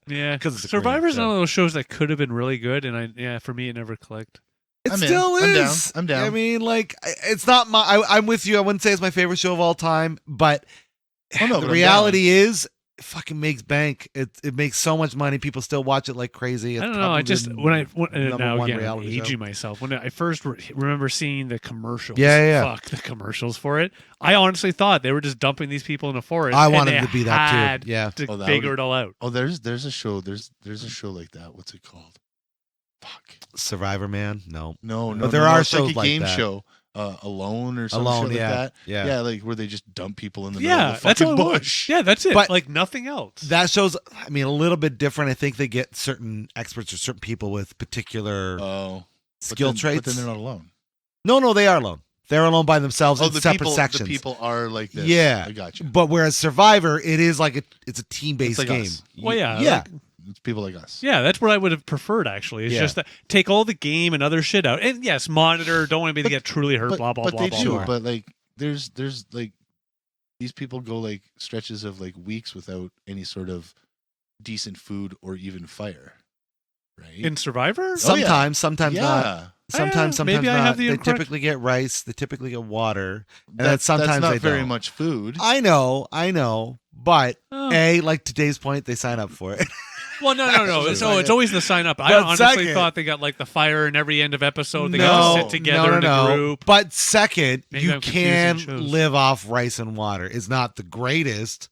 Yeah, 'Cause it's a Korean Survivor's show. one of those shows that could have been really good, and for me, it never clicked. It I'm in. still I'm down. is. I'm down. I mean, like, it's not my. I'm with you. I wouldn't say it's my favorite show of all time, but Oh, no, the but I'm reality is, it fucking makes bank. It makes so much money. People still watch it like crazy. It's I don't know. I probably just the now number one again, I'm reality aging show. myself. When I first remember seeing the commercials, Yeah. fuck the commercials for it. I honestly thought they were just dumping these people in a forest. I and wanted they to be that had too. Yeah. to Oh, that figure would- it all out. Oh, there's a show. There's a show like that. What's it called? Fuck. Survivor Man. No. No. But there are it's shows like a like game that. show Alone or something Alone, like yeah, that. yeah. like where they just dump people in the middle Yeah, of the that's fucking all it was. bush. Yeah, that's it. But- like nothing else. That shows, I mean, a little bit different. I think they get certain experts or certain people with particular Oh, skill traits. But then they're not alone. No, they are alone. They're alone by themselves in the separate people, sections. The people are like this. Yeah, I got you. But whereas Survivor, it is like it's a team-based It's like game. us. Well, yeah, yeah. like- It's people like us. Yeah, that's what I would have preferred, actually. It's Yeah. just that take all the game and other shit out. And yes, monitor, don't want anybody to get truly hurt, blah, blah, but blah, they blah, do. blah. But like, there's like these people go like stretches of like weeks without any sort of decent food or even fire, right? In Survivor? Sometimes not. yeah. Sometimes maybe I not. have the They incorrect- typically get rice. They typically get water. And then That's sometimes not they very don't. much food. I know. But Oh. like today's point, they sign up for it. Well, no. Just So like it's it. always the sign up. I But honestly second- thought they got like the fire in every end of episode. They got to sit together in a group. But second, Maybe you I'm can confusing shows. live off rice and water. It's not the greatest,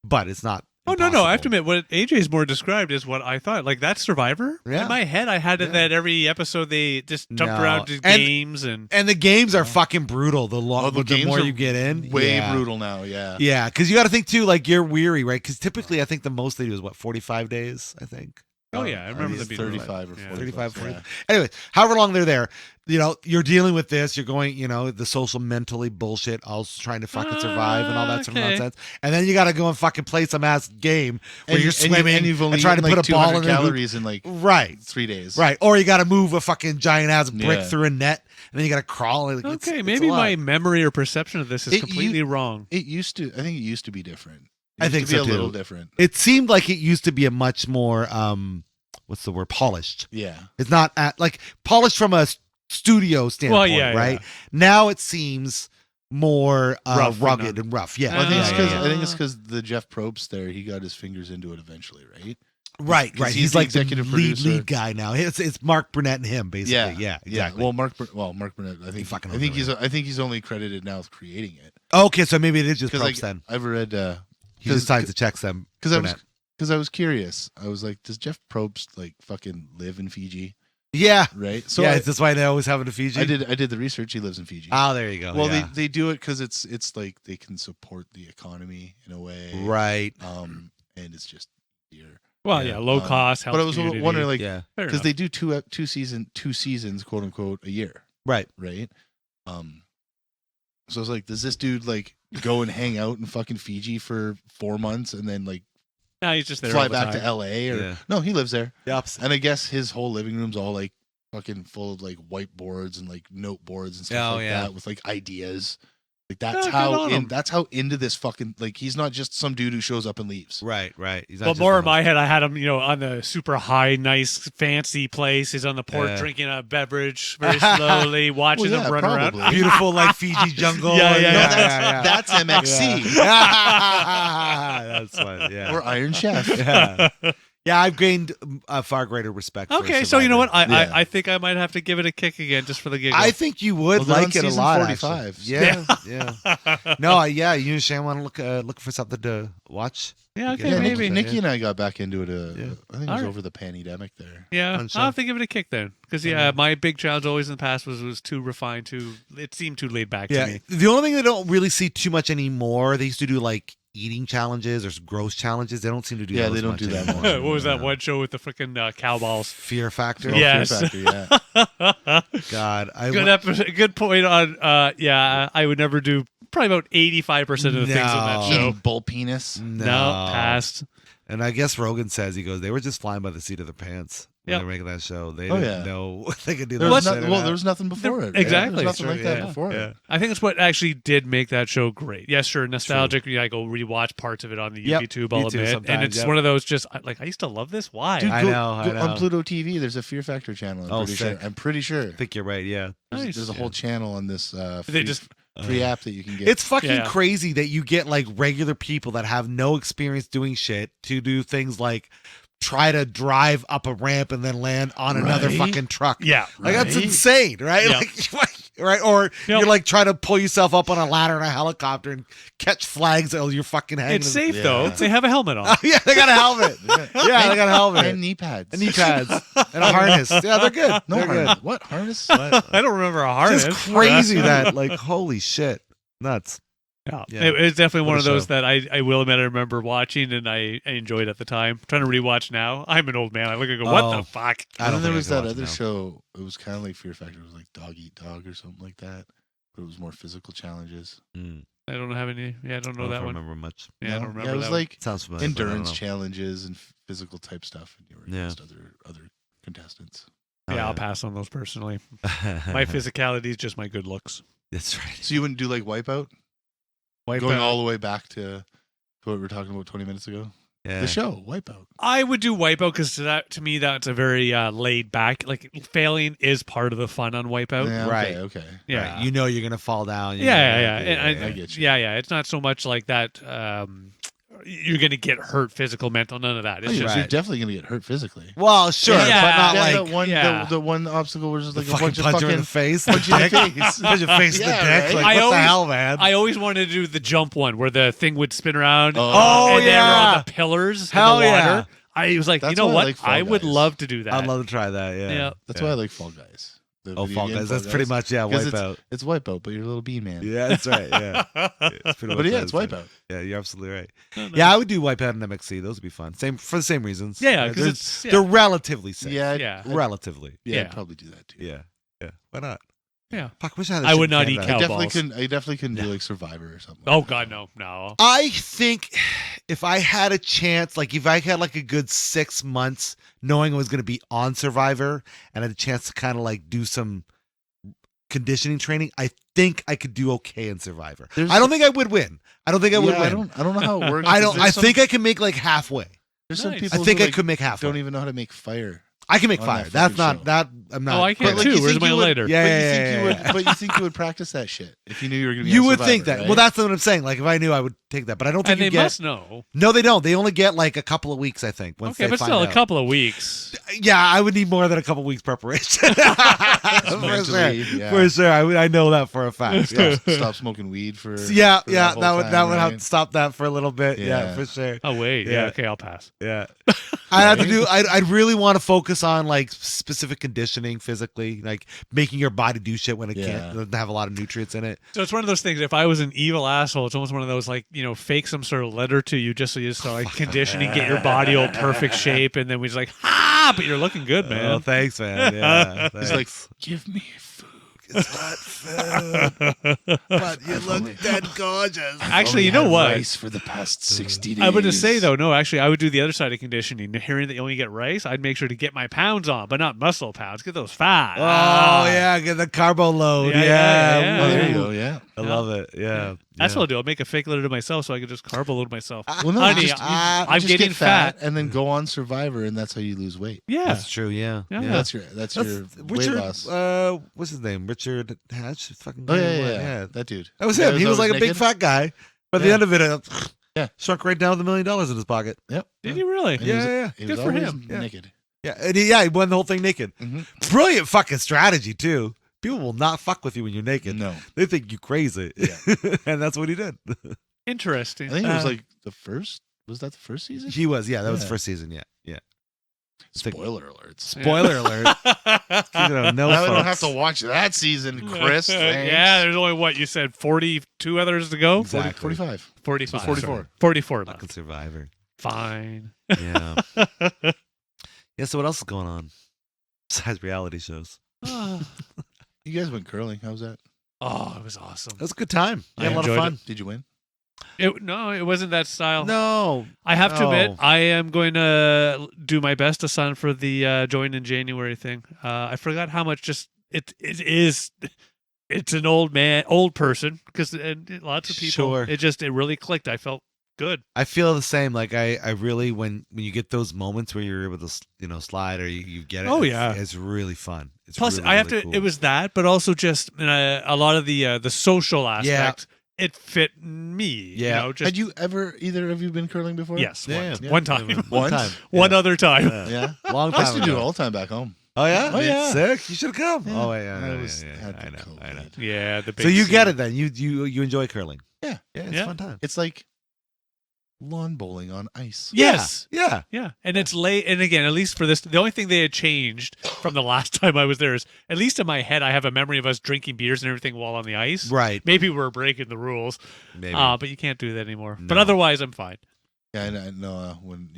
but it's not. Oh, no. I have to impossible. admit, what AJ's more described is what I thought. Like, that's Survivor? Yeah. In my head, I had it Yeah. that every episode they just jumped No. around to And- games and. And the games are fucking brutal. The the games more are you get in, Way yeah. brutal now. Yeah. Yeah, because you got to think too. Like you're weary, right? Because typically, I think the most they do is what 45 days. I think. Oh, yeah. I remember think the it's being 35 or yeah. 40. 35, 40. Yeah. Anyway, however long they're there, you're dealing with this. You're going, the social mentally bullshit, also trying to fucking survive and all that sort of Okay. nonsense. And then you got to go and fucking play some ass game where And you're swimming and you've only trying to eaten, put like a ball 200 in the hoop. calories in like Right. 3 days. Right. Or you got to move a fucking giant ass brick Yeah. through a net, and then you got to crawl. Like, it's Okay, a maybe lot. my memory or perception of this is It- completely wrong. I think it used to be different. It I used think to be so, a too. little different. It seemed like it used to be a much more what's the word, polished. Yeah. It's not like polished from a studio standpoint, yeah, right? Now it seems more Rough and rugged and rough. Yeah, Well, I think it's Yeah, because yeah. I think it's because the Jeff Probst there, he got his fingers into it eventually, right? right. 'cause He's he's the like the executive lead producer. guy now. It's Mark Burnett and him basically. Yeah, exactly. Well, Mark Burnett, I think fucking I think knows I think he's only credited now with creating it. Okay, so maybe it is just Because props then. I've read He just signs the checks then. Burnett. because I was curious. I was like, does Jeff Probst like fucking live in Fiji? Yeah. Right. So yeah, I, is this why they always have it in Fiji? I did the research. He lives in Fiji. Oh, there you go. well, yeah. they do it because it's like they can support the economy in a way, right. and it's just easier. Well, Yeah. yeah, low cost. But I was community. wondering, like, Yeah. Fair because enough. they do two seasons, quote unquote, a year, Right. right? So I was like, does this dude like go and hang out in fucking Fiji for 4 months and then like No, he's just there. fly all the back time. to LA? Or Yeah. no, he lives there. The opposite. And I guess his whole living room's all like fucking full of like whiteboards and like note boards and stuff Oh, like yeah. that with like ideas. Like Oh, that's good how on him. that's how into this fucking like he's not just some dude who shows up and leaves. Right. He's not Well, just more a in my head, I had him, on the super high, nice, fancy place. He's on the porch Yeah. drinking a beverage very slowly, watching Well, them yeah, run probably. around. beautiful like Fiji jungle. Yeah, and- yeah, No, yeah. that's MXC That's fun. Yeah. or Iron Chef. yeah. Yeah, I've gained a far greater respect. for Okay, so you know what? Survivor. Yeah. I think I might have to give it a kick again just for the giggle. I think you would Well, they're like on it a season lot. 45. Actually. Yeah. No, yeah. You and Shane want to look for something to watch. yeah, okay, Yeah, maybe. Nikki and I got back into it. Yeah. I think it was Alright. over the pandemic there. Yeah, Fun show. I'll have to give it a kick then. Because, my big challenge always in the past was too refined, it seemed too laid back to Yeah. me. The only thing they don't really see too much anymore, they used to do like eating challenges or gross challenges. They don't seem to do. Yeah, those they don't much do that anymore. much. What was that Yeah. one show with the freaking cowballs? Fear Factor. Oh, Yeah. Fear Yes. Factor, yeah. God, Good episode. Good point on. I would never do probably about 85% of the things on that No. show. Eating bull penis. No. Passed. And I guess Rogan says he goes, they were just flying by the seat of their pants when Yep. they were making that show. They Oh, didn't yeah. know they could do There that. was, shit or not. there was nothing before it. right? Exactly. There was nothing Sure, like that yeah. before Yeah. it. I think it's what actually did make that show great. Yes, sure, nostalgic. I go rewatch parts of it on the Yep, YouTube. me I'll too admit, and sometimes, it's yep. one of those just I used to love this. Why? Dude, I go, know, I go know. on Pluto TV. There's a Fear Factor channel. I'm Oh, pretty sure. sick. I'm pretty sure. I think you're right. Yeah. There's, there's a whole channel on this they free, just free app that you can get. It's fucking Yeah. crazy that you get like regular people that have no experience doing shit to do things like try to drive up a ramp and then land on another Right? fucking truck. yeah. Like that's Right? insane, right? Yeah. Like right? Or Yep. you're like trying to pull yourself up on a ladder in a helicopter and catch flags while you're fucking hanging. It's safe Yeah. though. They have a helmet on. Oh, yeah, they got a helmet. Yeah, they got a helmet. And knee pads. And knee pads. And a harness. Yeah, they're good. No they're harness. good. What harness? I don't remember a harness. Just crazy that, like, holy shit. Nuts. Yeah. Yeah. It's definitely What one a of those show. that I will admit I remember watching and I enjoyed at the time. Trying to rewatch now. I'm an old man. I look and go, what Oh. the fuck? I don't And then there think was I can that watch other it now. show. It was kind of like Fear Factor. It was like Dog Eat Dog or something like that. But it was more physical challenges. I don't have any. Yeah, I don't know I that don't one. remember much. Yeah, I No? don't remember Yeah, it was that like Sounds familiar. but I don't endurance know. challenges and physical type stuff. And you were Yeah. against other contestants. Oh, Yeah, I'll pass on those personally. My physicality is just my good looks. That's right. So you wouldn't do like Wipeout? Going all the way back to what we were talking about 20 minutes ago? Yeah. The show, Wipeout. I would do Wipeout because to me that's a very laid back. Like failing is part of the fun on Wipeout. Yeah, Right. Okay. Yeah. Right. You know you're gonna fall down. Yeah. yeah, I get you. Yeah. It's not so much like that. You're gonna get hurt, physical, mental, none of that. It's Oh, just You're Right. definitely going to get hurt physically. Well, sure, Yeah, but not yeah, like that one, yeah. the one obstacle was just the like a fucking bunch of punch her in fucking the face. punch you in the dick. face. Punch your face in the Yeah, dick. right? Like, I what the always- hell, man? I always wanted to do the jump one where the thing would spin around. Oh, and they were yeah. on the pillars Hell in the yeah. water. I was like, That's you know why I what? like Fall I would Guys. love to do that. I'd love to try that. Yeah. Yeah. That's Yeah. why I like Fall Guys. The Oh, video Fall game Guys. That's pretty much 'Cause Wipeout. It's Wipeout, but you're a little bee man. Yeah, that's right. Yeah. It's pretty But much yeah, what it's it is. Wipeout. Yeah, you're absolutely right. No. Yeah, I would do Wipeout and MXC. Those would be fun. Same for the same reasons. Yeah, 'cause they're, it's- yeah. they're relatively safe. Yeah, Yeah. relatively. yeah, I'd Yeah. probably do that too. Yeah, yeah. Why not? Yeah. Fuck, wish I had. I would not eat Canada. cow I definitely balls. couldn't. I definitely couldn't do like Survivor or something. Oh like God, that. no. I think if I had a chance, like if I had like a good 6 months knowing I was going to be on Survivor and had a chance to kind of like do some conditioning training, I think I could do okay in Survivor. There's- I don't think I would win. I don't think I would Yeah, win. I don't know how it works. I don't. There's I some- think I can make like halfway. there's some Nice. people I think who, I like, could make halfway. don't even know how to make fire. I can make on fire. that That's fucking not show. that. I'm not. Oh, I can But, like, too. you Where's think my you would- lighter? Yeah, but yeah, you yeah, think yeah, you would, yeah. but you think you would practice that shit if you knew you were going to be. You on would Survivor, think that. right? Well, that's what I'm saying. Like if I knew, I would take that. But I don't think And they you get. must know. No, they don't. They only get like a couple of weeks, I think. Once Okay, they but find still, out. a couple of weeks. Yeah, I would need more than a couple weeks preparation. for sure. Mentally, yeah. For sure. I know that for a fact. Yeah. Stop smoking weed for. Yeah, for yeah, whole that would time, have right? to stop that for a little bit. Yeah, Yeah. for sure. Oh wait, Yeah. yeah. Okay, I'll pass. Yeah, I have to do. I'd really want to focus on like specific conditioning physically, like making your body do shit when it can't doesn't have a lot of nutrients in it. So it's one of those things. If I was an evil asshole, it's almost one of those like fake some sort of letter to you just so you start like conditioning, get your body all perfect shape, and then we just like but you're looking good, man. Oh, thanks, man. Yeah, He's like, give me food. it's not food, but you look dead gorgeous. Actually, you know what? Rice for the past 60 days. I would just say though, no, actually, I would do the other side of conditioning. Hearing that you only get rice, I'd make sure to get my pounds on, but not muscle pounds. Get those fat. Oh yeah, get the carbo load. Yeah, Yeah, yeah, yeah. Oh, there you Ooh. go. Yeah. I love it. Yeah, That's yeah. what I'll do. I'll make a fake litter to myself so I can just carbo load myself. Well, no, Honey, you just, I'm just getting get fat, fat. and then go on Survivor, and that's how you lose weight. Yeah. That's true. Yeah, Yeah. That's your weight Richard. loss. What's his name? Richard Hatch. Fucking Oh name, yeah, what? that dude. That was The guy him. He was like a always big naked? fat guy. By the Yeah. end of it, Yeah. shrunk right down with $1 million in his pocket. Yep. Did you really? And he was- Yeah. He Good was for always him. Yeah. naked. Yeah, and he won the whole thing naked. Mhm. Brilliant fucking strategy too. People will not fuck with you when you're naked. No, They think you crazy. Yeah. And that's what he did. Interesting. I think it was like the first. Was that the first season? He was. Yeah, that was the Yeah. first season. Yeah, yeah. Spoiler alerts. Spoiler alert. You know, no, Now I don't folks. have to watch that season, Chris. Thanks. Yeah, there's only what you said 42 others to go. Exactly. 45. 45. 44. 44 left. Fucking Survivor. Fine. Yeah. Yeah. So what else is going on besides reality shows? Oh, You guys went curling. How was that? it was awesome. It was a good time. I I had a lot of enjoyed fun. Did you win? No, it wasn't that style. No. I have to admit, No. I am going to do my best to sign for the join in January thing. I forgot how much just it is. It's an old person because lots of people. Sure. It really clicked. I felt good. I feel the same. Like I really when you get those moments where you're able to slide or you get it. Oh, it's- yeah. it's really fun. It's Plus, really, I have really to. cool. It was that, but also just a lot of the social aspect. It fit me. Yeah. You know, just Had you ever, either of you, been curling before? yes, Yeah, once. yeah. One time. One Once? time. One Yeah. other time. Yeah. Yeah. Long I time used to do it ago. all the time back home. Oh yeah, Oh, yeah. sick. You should have come. Yeah. Oh yeah, I yeah, was yeah, had I the know, I know. COVID. Yeah, the big So you C. get it then. You enjoy curling. Yeah. Yeah, it's Yeah. a fun time. It's like lawn bowling on ice. Yes. Yeah. Yeah, and it's late. And again, at least for this, the only thing they had changed from the last time I was there is, at least in my head, I have a memory of us drinking beers and everything while on the ice. Right. Maybe we're breaking the rules, Maybe. but you can't do that anymore. But No. otherwise, I'm fine. Yeah, and I know when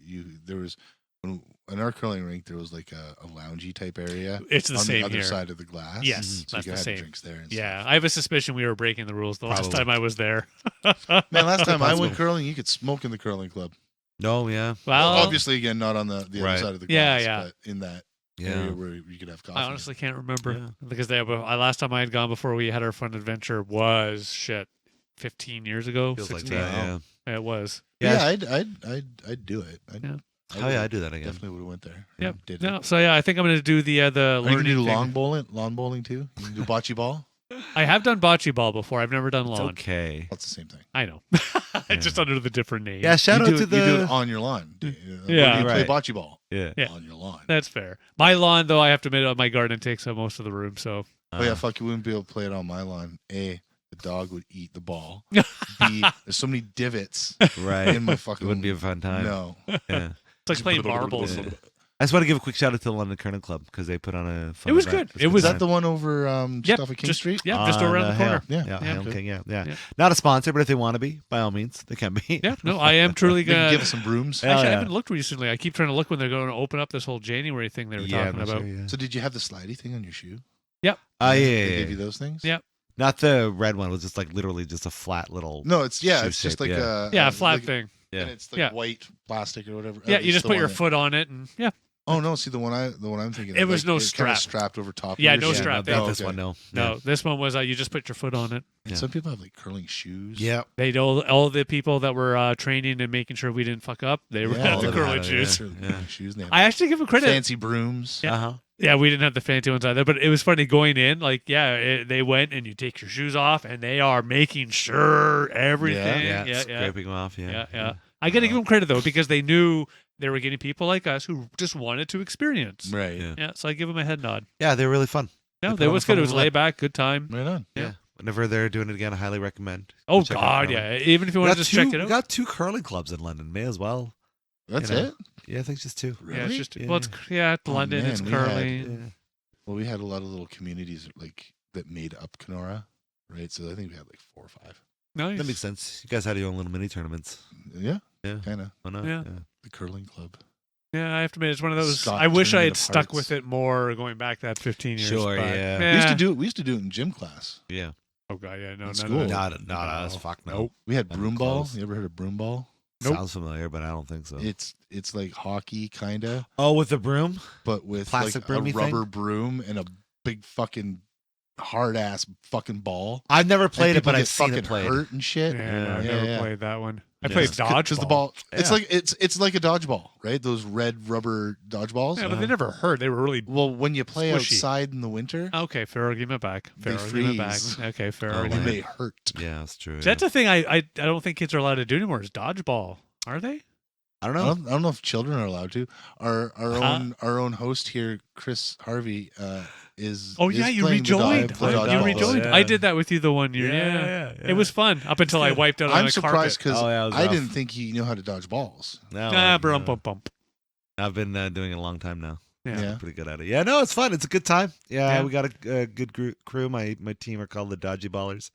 you there was when in our curling rink there was like a loungy type area. It's the on same the other here. side of the glass. Yes, so that's you the could same. have drinks there. And Yeah, I have a suspicion we were breaking the rules the last Probably. time I was there. stuff. Man, last time I Possible. went curling, you could smoke in the curling club. No, yeah. Well, Obviously, again, not on the Right. other side of the Yeah, glass, yeah. but in that Yeah. area where you could have coffee. I honestly can't remember Yeah. because last time I had gone before we had our fun adventure was 15 years ago. Feels like 16. that, yeah. It was. Yeah, I'd do it. Yeah. Oh yeah, I do that again. Definitely would have went there. Yep. and Did No, it. so yeah, I think I'm going to do the Are you gonna learning do thing. lawn bowling too? You can do bocce ball. I have done bocce ball before. I've never done It's lawn. okay. That's the same thing. I know. It's just under the different name. Yeah, shout you out do to it, you do it the on your lawn. Yeah. You play Right. bocce ball yeah. Yeah. on your lawn. That's fair. My lawn, though, I have to admit, my garden takes up most of the room. So Oh yeah, fuck, you wouldn't be able to play it on my lawn. A, the dog would eat the ball. B, there's so many divots right. in my It fucking. wouldn't be a fun time. No. Yeah. it's like playing marbles. Yeah. I just want to give a quick shout out to the London Curling Club because they put on a fun It was event. good. It a was- Is that time. the one over Yep, just off of King just- Street? Yeah, just On, around the corner. Yeah. Yeah, Yeah. Hale King, yeah. Yeah. Not a sponsor, but if they want to be, by all means, they can be. Yeah, no, I am truly They can going give to. us some brooms. Yeah. Actually, I yeah. haven't looked recently. I keep trying to look when they're going to open up this whole January thing they were Yeah, talking I'm not about. sure, yeah. So did you have the slidey thing on your shoe? Yeah, They yeah, gave you yeah. those things? Yeah. Not the red one. It was just like literally just a flat little. No, it's Shoe it's just shape, like yeah. Yeah, a flat like- thing. Yeah. And it's like Yeah. white plastic or whatever. Yeah, At you least just the put one your that- foot on it, and yeah. Oh no! See the one I'm thinking. It of, was no it's kinda strap. strapped over top. Yeah, of your no shoe. strap. Not Oh, this okay. one, no. No, this one was you just put your foot on it. And some people have like curling shoes. Yeah. They all the people that were training and making sure we didn't fuck up. They were Yeah, at all the of them curling had it, shoes. Curling Yeah. shoes. And they have I actually give them credit. fancy brooms. Yeah. Uh-huh. Yeah, we didn't have the fancy ones either, but it was funny going in. Like, they went and you take your shoes off, and they are making sure everything. Yeah. Scraping them off. Yeah. Yeah. I got to give them credit though because they knew they were getting people like us who just wanted to experience. Right. Yeah. Yeah, so I give them a head nod. Yeah, they're really fun. No, They put that on was a fun good. It was little laid back, good time. Right on. Yeah. Whenever they're doing it again, I highly recommend. Oh Check out God, curling. yeah. Even if you We want got to just two- check it We out. got 2 curling clubs in London. May as well. That's You know. it. Yeah, I think just 2. Yeah, it's just Yeah. well, it's London, man, it's we had- curling. Yeah. Well, we had a lot of little communities like that made up Kenora, right? So I think we had like 4 or 5. Nice. That makes sense. You guys had your own little mini tournaments. Yeah. Yeah. Kind of. Why not? Yeah. The curling club. Yeah, I have to admit, it's one of those. Scott I wish I Tournament had of stuck Hearts. with it more, going back that 15 years. Sure, but, yeah. We used to do it. We used to do it in gym class. Yeah. Oh God, yeah, no, no, school. no. Not us. Fuck no. Nope. We had I'm broom ball. close. You ever heard of broom ball? Nope. Sounds familiar, but I don't think so. It's like hockey kind of, Oh, with the broom? but with Plastic like a broomy rubber thing? broom and a big fucking hard ass fucking ball. I've never And played it, people but get I've seen fucking it played. hurt and shit. Yeah, no, I've Yeah, never yeah. played that one. I Yeah. played Because dodgeball. the ball, it's Yeah. like it's like a dodgeball, right? Those red rubber dodgeballs. Yeah, but they never hurt. They were really Well, when you play Squishy. outside in the winter, okay. Fair argument back. Fair They argument back. freeze. Okay, fair Oh, you argument. wow. may hurt. Yeah, that's true. That's a thing I don't think kids are allowed to do anymore. Is dodgeball? Are they? I don't I know. don't know if children are allowed to. Our Huh? own host here, Chris Harvey, is. Oh yeah, is you playing the rejoined. the You dodgeball. rejoined. Yeah. I did that with you the one year. Yeah, It was fun up until I wiped out on I'm a surprised carpet. because Oh, yeah, it was I rough. didn't think he knew how to dodge balls. No, Brum, bum, bump. I've been doing it a long time now. Yeah. Yeah. Pretty good at it. Yeah, no, it's fun. It's a good time. Yeah, Yeah. we got a good crew. My team are called the Dodgy Ballers.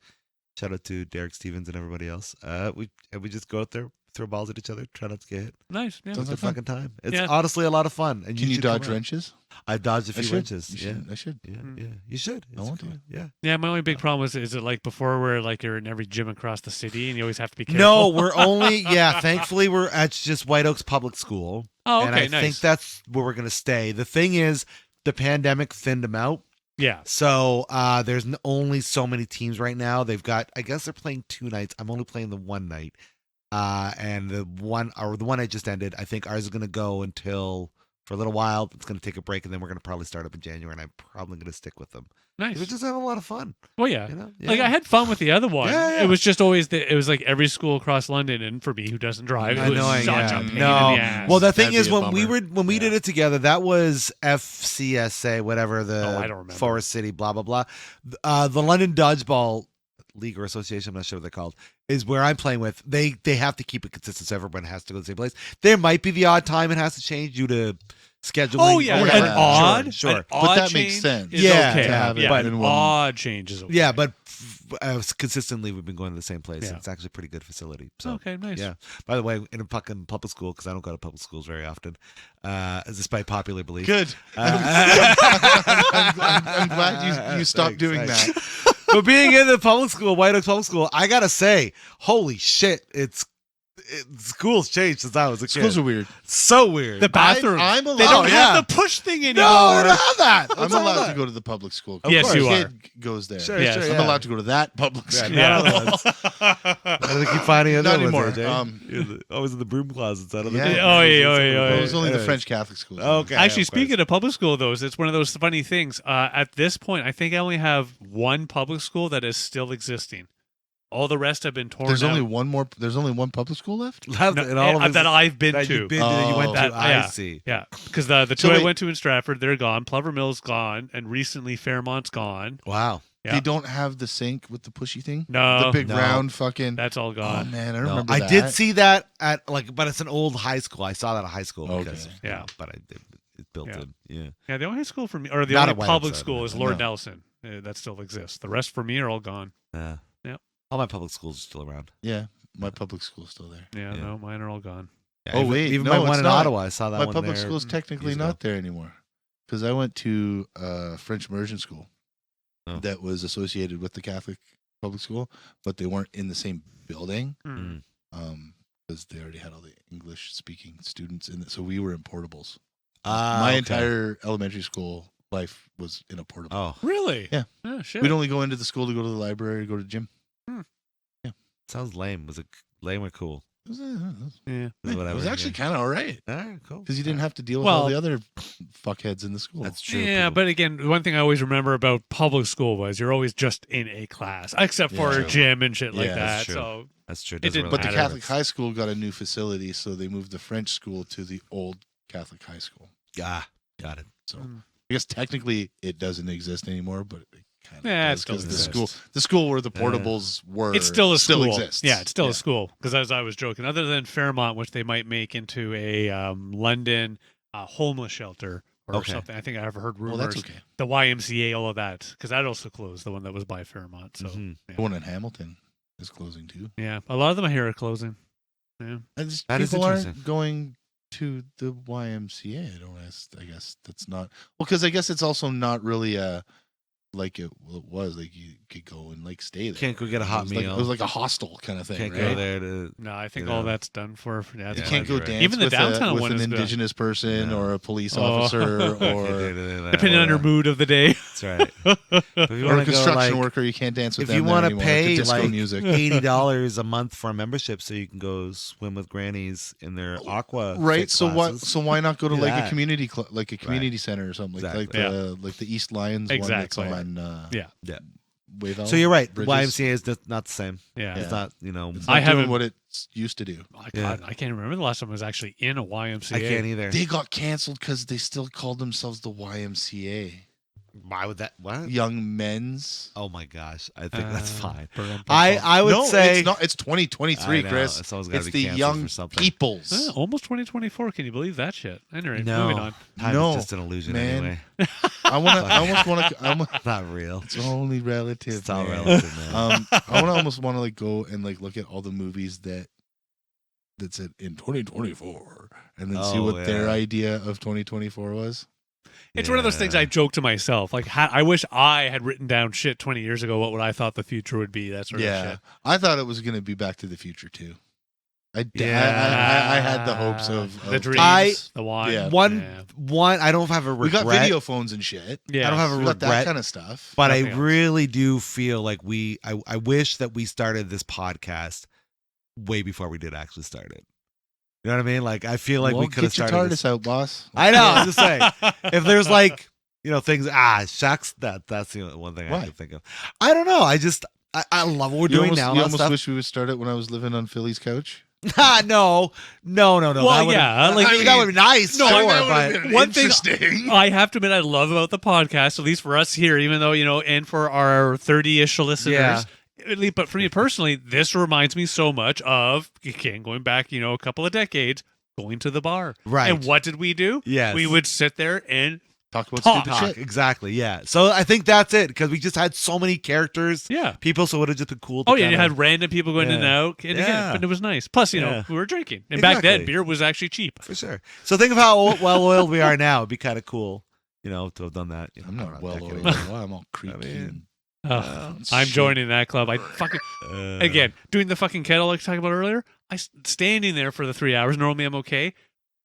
Shout out to Derek Stevens and everybody else. We just go out there, throw balls at each other, try not to get hit. Nice. Yeah. Sounds It's a fun. fucking time. It's Yeah. honestly a lot of fun. And Can you should come dodge out. wrenches? I've dodged a I few should. wrenches. You Yeah. should. I should. Yeah, Mm. yeah. You should. I want to. Yeah. Yeah, my only big problem is it like before where like you're in every gym across the city and you always have to be careful? No, we're only thankfully we're at just White Oaks Public School. Oh, okay, and I nice. think that's where we're gonna stay. The thing is the pandemic thinned them out. Yeah. So there's only so many teams right now. They've got, I guess they're playing 2 nights. I'm only playing the 1 night. And the one I just ended, I think ours is going to go until for a little while. It's going to take a break, and then we're going to probably start up in January, and I'm probably going to stick with them. Nice. We're just having a lot of fun. Well, yeah. You know? Like I had fun with the other one. Yeah, yeah. It was just always it was like every school across London, and for me who doesn't drive, it was Annoying, such yeah. a pain No. in the ass. Well, the thing That'd is, be a when we did it together, that was FCSA, whatever I the don't remember. Forest City, blah blah blah. The London Dodgeball League or Association, I'm not sure what they're called, is where I'm playing with. They have to keep it consistent, so everyone has to go to the same place. There might be the odd time it has to change due to scheduling. Oh yeah, or an whatever. odd, Sure. an But odd that makes change sense. is Yeah, okay. to have it yeah, in an one- odd change is okay. Yeah, but consistently we've been going to the same place. Yeah. It's actually a pretty good facility. So okay, nice. yeah. By the way, in a fucking public school, because I don't go to public schools very often, despite popular belief. Good. I'm glad you stopped doing Thanks. that. But being in the public school, White Oak Public School, I gotta say, holy shit, school's changed since I was a kid. Schools are weird. So weird. The bathroom. I'm they allowed- don't yeah. have the push thing anymore. No, we don't have that. I'm What's all allowed that? to go to the public school. Yes, course. you My are. kid goes there. Sure, Yes. sure, I'm yeah. allowed to go to that public school. Yeah. How do they keep finding Not other anymore. ones, AJ? Always in the broom closets. Out of the Yeah. Oh, yeah. It was only the Anyways. French Catholic schools. Okay. Actually, of course. speaking of public school, though, it's one of those funny things. At this point, I think I only have one public school that is still existing. All the rest have been torn There's out. only one more. There's only one public school left. No, And all of us that I've been that to. you've been to, that you went to. That- I yeah. see. Yeah, because the two So I wait- went to in Stratford, they're gone. Plover Mill's gone, and recently Fairmont's gone. Wow. Yeah. They don't have the sink with the pushy thing. No, The big No. round fucking. that's all Oh gone. man, I No, remember I that. did see that at but it's an old high school. I saw that at high school. Okay. Because, Yeah. but it's built Yeah. in. Yeah. Yeah, the only high school for me, or the Not only at White public Oaks, school, no. is Lord No. Nelson. That still exists. The rest for me are all gone. Yeah. Yep. All my public schools are still around. Yeah, my public school's still there. Yeah, Yeah. no, mine are all gone. Yeah, Oh, even, wait, even no, my it's one in not. Ottawa, I saw that My one public there. school's technically years not ago. there anymore because I went to French immersion school Oh. that was associated with the Catholic public school, but they weren't in the same building Mm. because they already had all the English speaking students in it. So we were in portables. Ah, My okay. entire elementary school life was in a portable. Oh, Really? Yeah. Oh, shit. We'd only go into the school to go to the library, go to the gym. sounds lame. Was it lame or cool? It was, Yeah. Is what I it was would actually hear. kind of all right All right, cool. because you didn't have to deal with all Well- the other fuckheads in the school. That's true. Yeah, people- but again, one thing I always remember about public school was you're always just in a class, except Yeah, for true. gym and shit like Yeah, that. that's true. So that's true. it Doesn't didn't really But the matter. Catholic high school got a new facility, so they moved the French school to the old Catholic high school. Ah, got it. So Mm. I guess technically it doesn't exist anymore, but it kind of Yeah, it does still because exists. the school where the portables were, it's still a school. exists. Yeah, it's still a school. Because as I was joking, other than Fairmont, which they might make into a London homeless shelter or Okay. something. I think I've heard rumors. Well, that's okay. The YMCA, all of that, because that also closed. The one that was by Fairmont. So Mhm. The one in Hamilton is closing too. yeah, a lot of them I hear are closing. Yeah. And just That is people aren't interesting. going to the YMCA. I guess that's not well because I guess it's also not really like it was like you could go and like stay there. Can't go get a hot it was like, meal. it was like a hostel kind of thing. Can't right? go there to. No, I think You all know. that's done for. Yeah, You Yeah, can't go you're right. dance Even the with, downtown with one an is good. indigenous person No. or a police Oh. officer Can't do or that. depending on your mood of the day. That's right. But if you or a want to go construction like worker. You can't dance with if them you there wanna anymore. pay, to disco like, music. $80 a month for a membership, so you can go swim with grannies in their aqua. Right, fit so classes. why not go to Do like a that. community like a community center or something like Exactly. like the East Lions Exactly. one that's on Yeah. Yeah. Wavell So you're right. Bridges. YMCA is not the same. Yeah. It's not. You know. It's I not doing haven't- what it used to do. I can't remember the last time I was actually in a YMCA. I can't either. They got canceled because they still called themselves the YMCA, Why would that? What? Young Men's. Oh my gosh! I think that's fine. Brum, I would no, say it's not. It's 2023, I know, Chris. it's always gotta It's be the canceled young for something. peoples. almost 2024. Can you believe that shit? Anyway, No. moving on. Time No, is just an illusion man. anyway. I almost want to. Not real. It's only relative. It's all man. relative, man. I almost want to like go and like look at all the movies that's in 2024 and then see Oh, what their yeah. idea of 2024 was. It's one of those things I joke to myself. Like, I wish I had written down shit 20 years ago. What I thought the future would be. That sort of Yeah, shit. I thought it was going to be Back to the Future too. I had the hopes of the dreams, I- the wine. Yeah. One. Yeah. I don't have a we regret. got video phones and shit. Yeah. I don't have a We got that regret. kind of stuff. But I Nothing else. really do feel like I wish that we started this podcast way before we did actually start it. You know what I mean? Like I feel like Well, we could have get your started. TARDIS out, boss. I know. I'm just saying. If there's like things shucks, that's the only one thing I Why? can think of. I don't know. I love what we're doing now. You and all that almost stuff. wish we would start it when I was living on Philly's couch. No. Well, that would be nice. No, sure, that but one thing interesting. I have to admit I love about the podcast, at least for us here, even though, and for our 30-ish listeners. But for me personally, this reminds me so much of, again, going back, a couple of decades, going to the bar. Right. And what did we do? Yes. We would sit there and Talk about Talk. stupid shit. Exactly. Yeah. So I think that's it because we just had so many characters. yeah. People, so it would have just been cool. To Oh, yeah, you kinda- had random people going in and Yeah. out. And Yeah. again, but it was nice. Plus, Yeah. we were drinking. And back then, Exactly. beer was actually cheap. For sure. So think of how well oiled we are now. It'd be kind of cool, to have done that. I'm not well decade oiled. ago. I'm all creaky. mean, Oh, I'm shit. joining that club. I fucking again doing the fucking kettle like I talked about earlier. Standing there for the 3 hours. Normally I'm okay.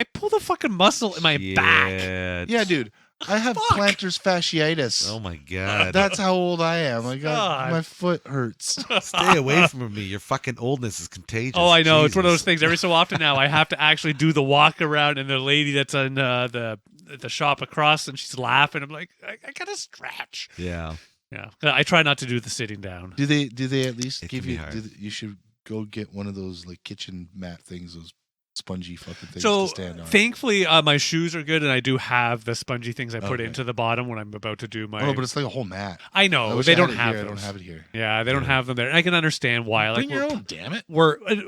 I pulled a fucking muscle in my back. Yeah, dude. I have Fuck. plantar fasciitis. Oh my god. That's how old I am. God. My foot hurts. Stay away from me. Your fucking oldness is contagious. Oh, I know. It's one of those Jesus. things. Every so often now, I have to actually do the walk around, and the lady that's in the shop across, and she's laughing. I'm like, I gotta stretch. Yeah. Yeah, I try not to do the sitting down. Do they at least It give can be you? hard. You should go get one of those like kitchen mat things, those spongy fucking things So to stand on. thankfully, my shoes are good, and I do have the spongy things I put Okay. into the bottom when I'm about to do my. Oh, but it's like a whole mat. I I know wish they I had don't it have. here. I Those. don't have it here. Yeah, they don't have them there. And I can understand why. Bring like your we're- own, damn it.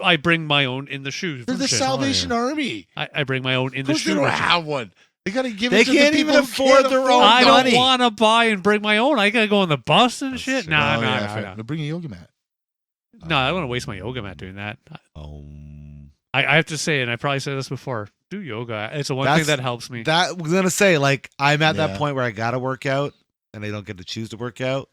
I bring my own in the shoes. They're the Shit. Salvation Army. I bring my own in Of the course they shoe. don't version. have one. They got to give They it to the can't people even who afford can't their afford own I it. don't money. want to buy and bring my own. I gotta go on the bus and shit. true. Nah, Oh, nah, yeah, nah, fair. nah. But bring a yoga mat. No, I don't want to waste my yoga mat doing that. Um, I have to say, and I probably said this before, do yoga. It's the one thing That's- that helps me. that I was gonna say, like, I'm at Yeah. that point where I gotta work out, and I don't get to choose to work out.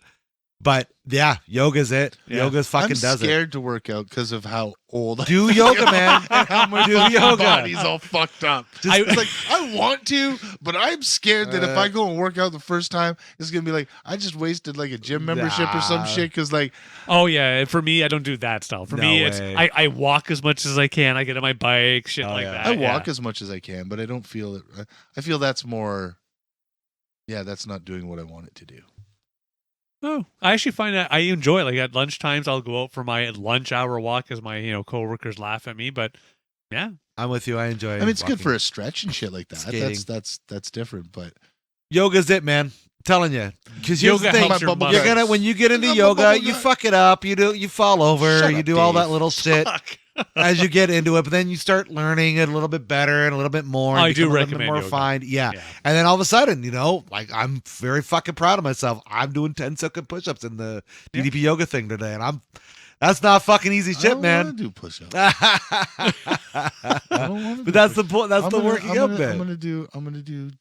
But yeah, yoga's it. Yeah. Yoga's fucking I'm does it. scared to work out because of how old I Do yoga, man. and how my Do fucking yoga. body's all fucked up. It's like I want to, but I'm scared that if I go and work out the first time, it's gonna be like I just wasted like a gym membership or some Nah. shit. Because like Oh yeah, for me, I don't do that stuff. For No me, way. I walk as much as I can. I get on my bike, shit Oh, like yeah. that. I yeah. walk as much as I can, but I don't feel it. I feel that's more. Yeah, that's not doing what I want it to do. Oh, I actually find that I enjoy it. Like at lunch times, I'll go out for my lunch hour walk as my coworkers laugh at me. But yeah, I'm with you. I enjoy. I mean, it's good walking. for a stretch and shit like that. Skating. That's different. But Yoga's it, man. I'm telling you, because Yoga the thing, helps your My bubble you're muscles. gonna when you get into My yoga, bubble you gut. fuck it up. You fall over. Shut You up, do all that Dave. little shit Fuck. as you get into it. But then you start learning it a little bit better and a little bit more. and I do become a little bit recommend more yoga. refined. Yeah. Yeah. And then all of a sudden, like I'm very fucking proud of myself. I'm doing 10 second push-ups in the Yeah. DDP yoga thing today, and that's not fucking easy I shit, don't man. wanna do push-ups. But that's the point. That's the working out bit. I'm gonna do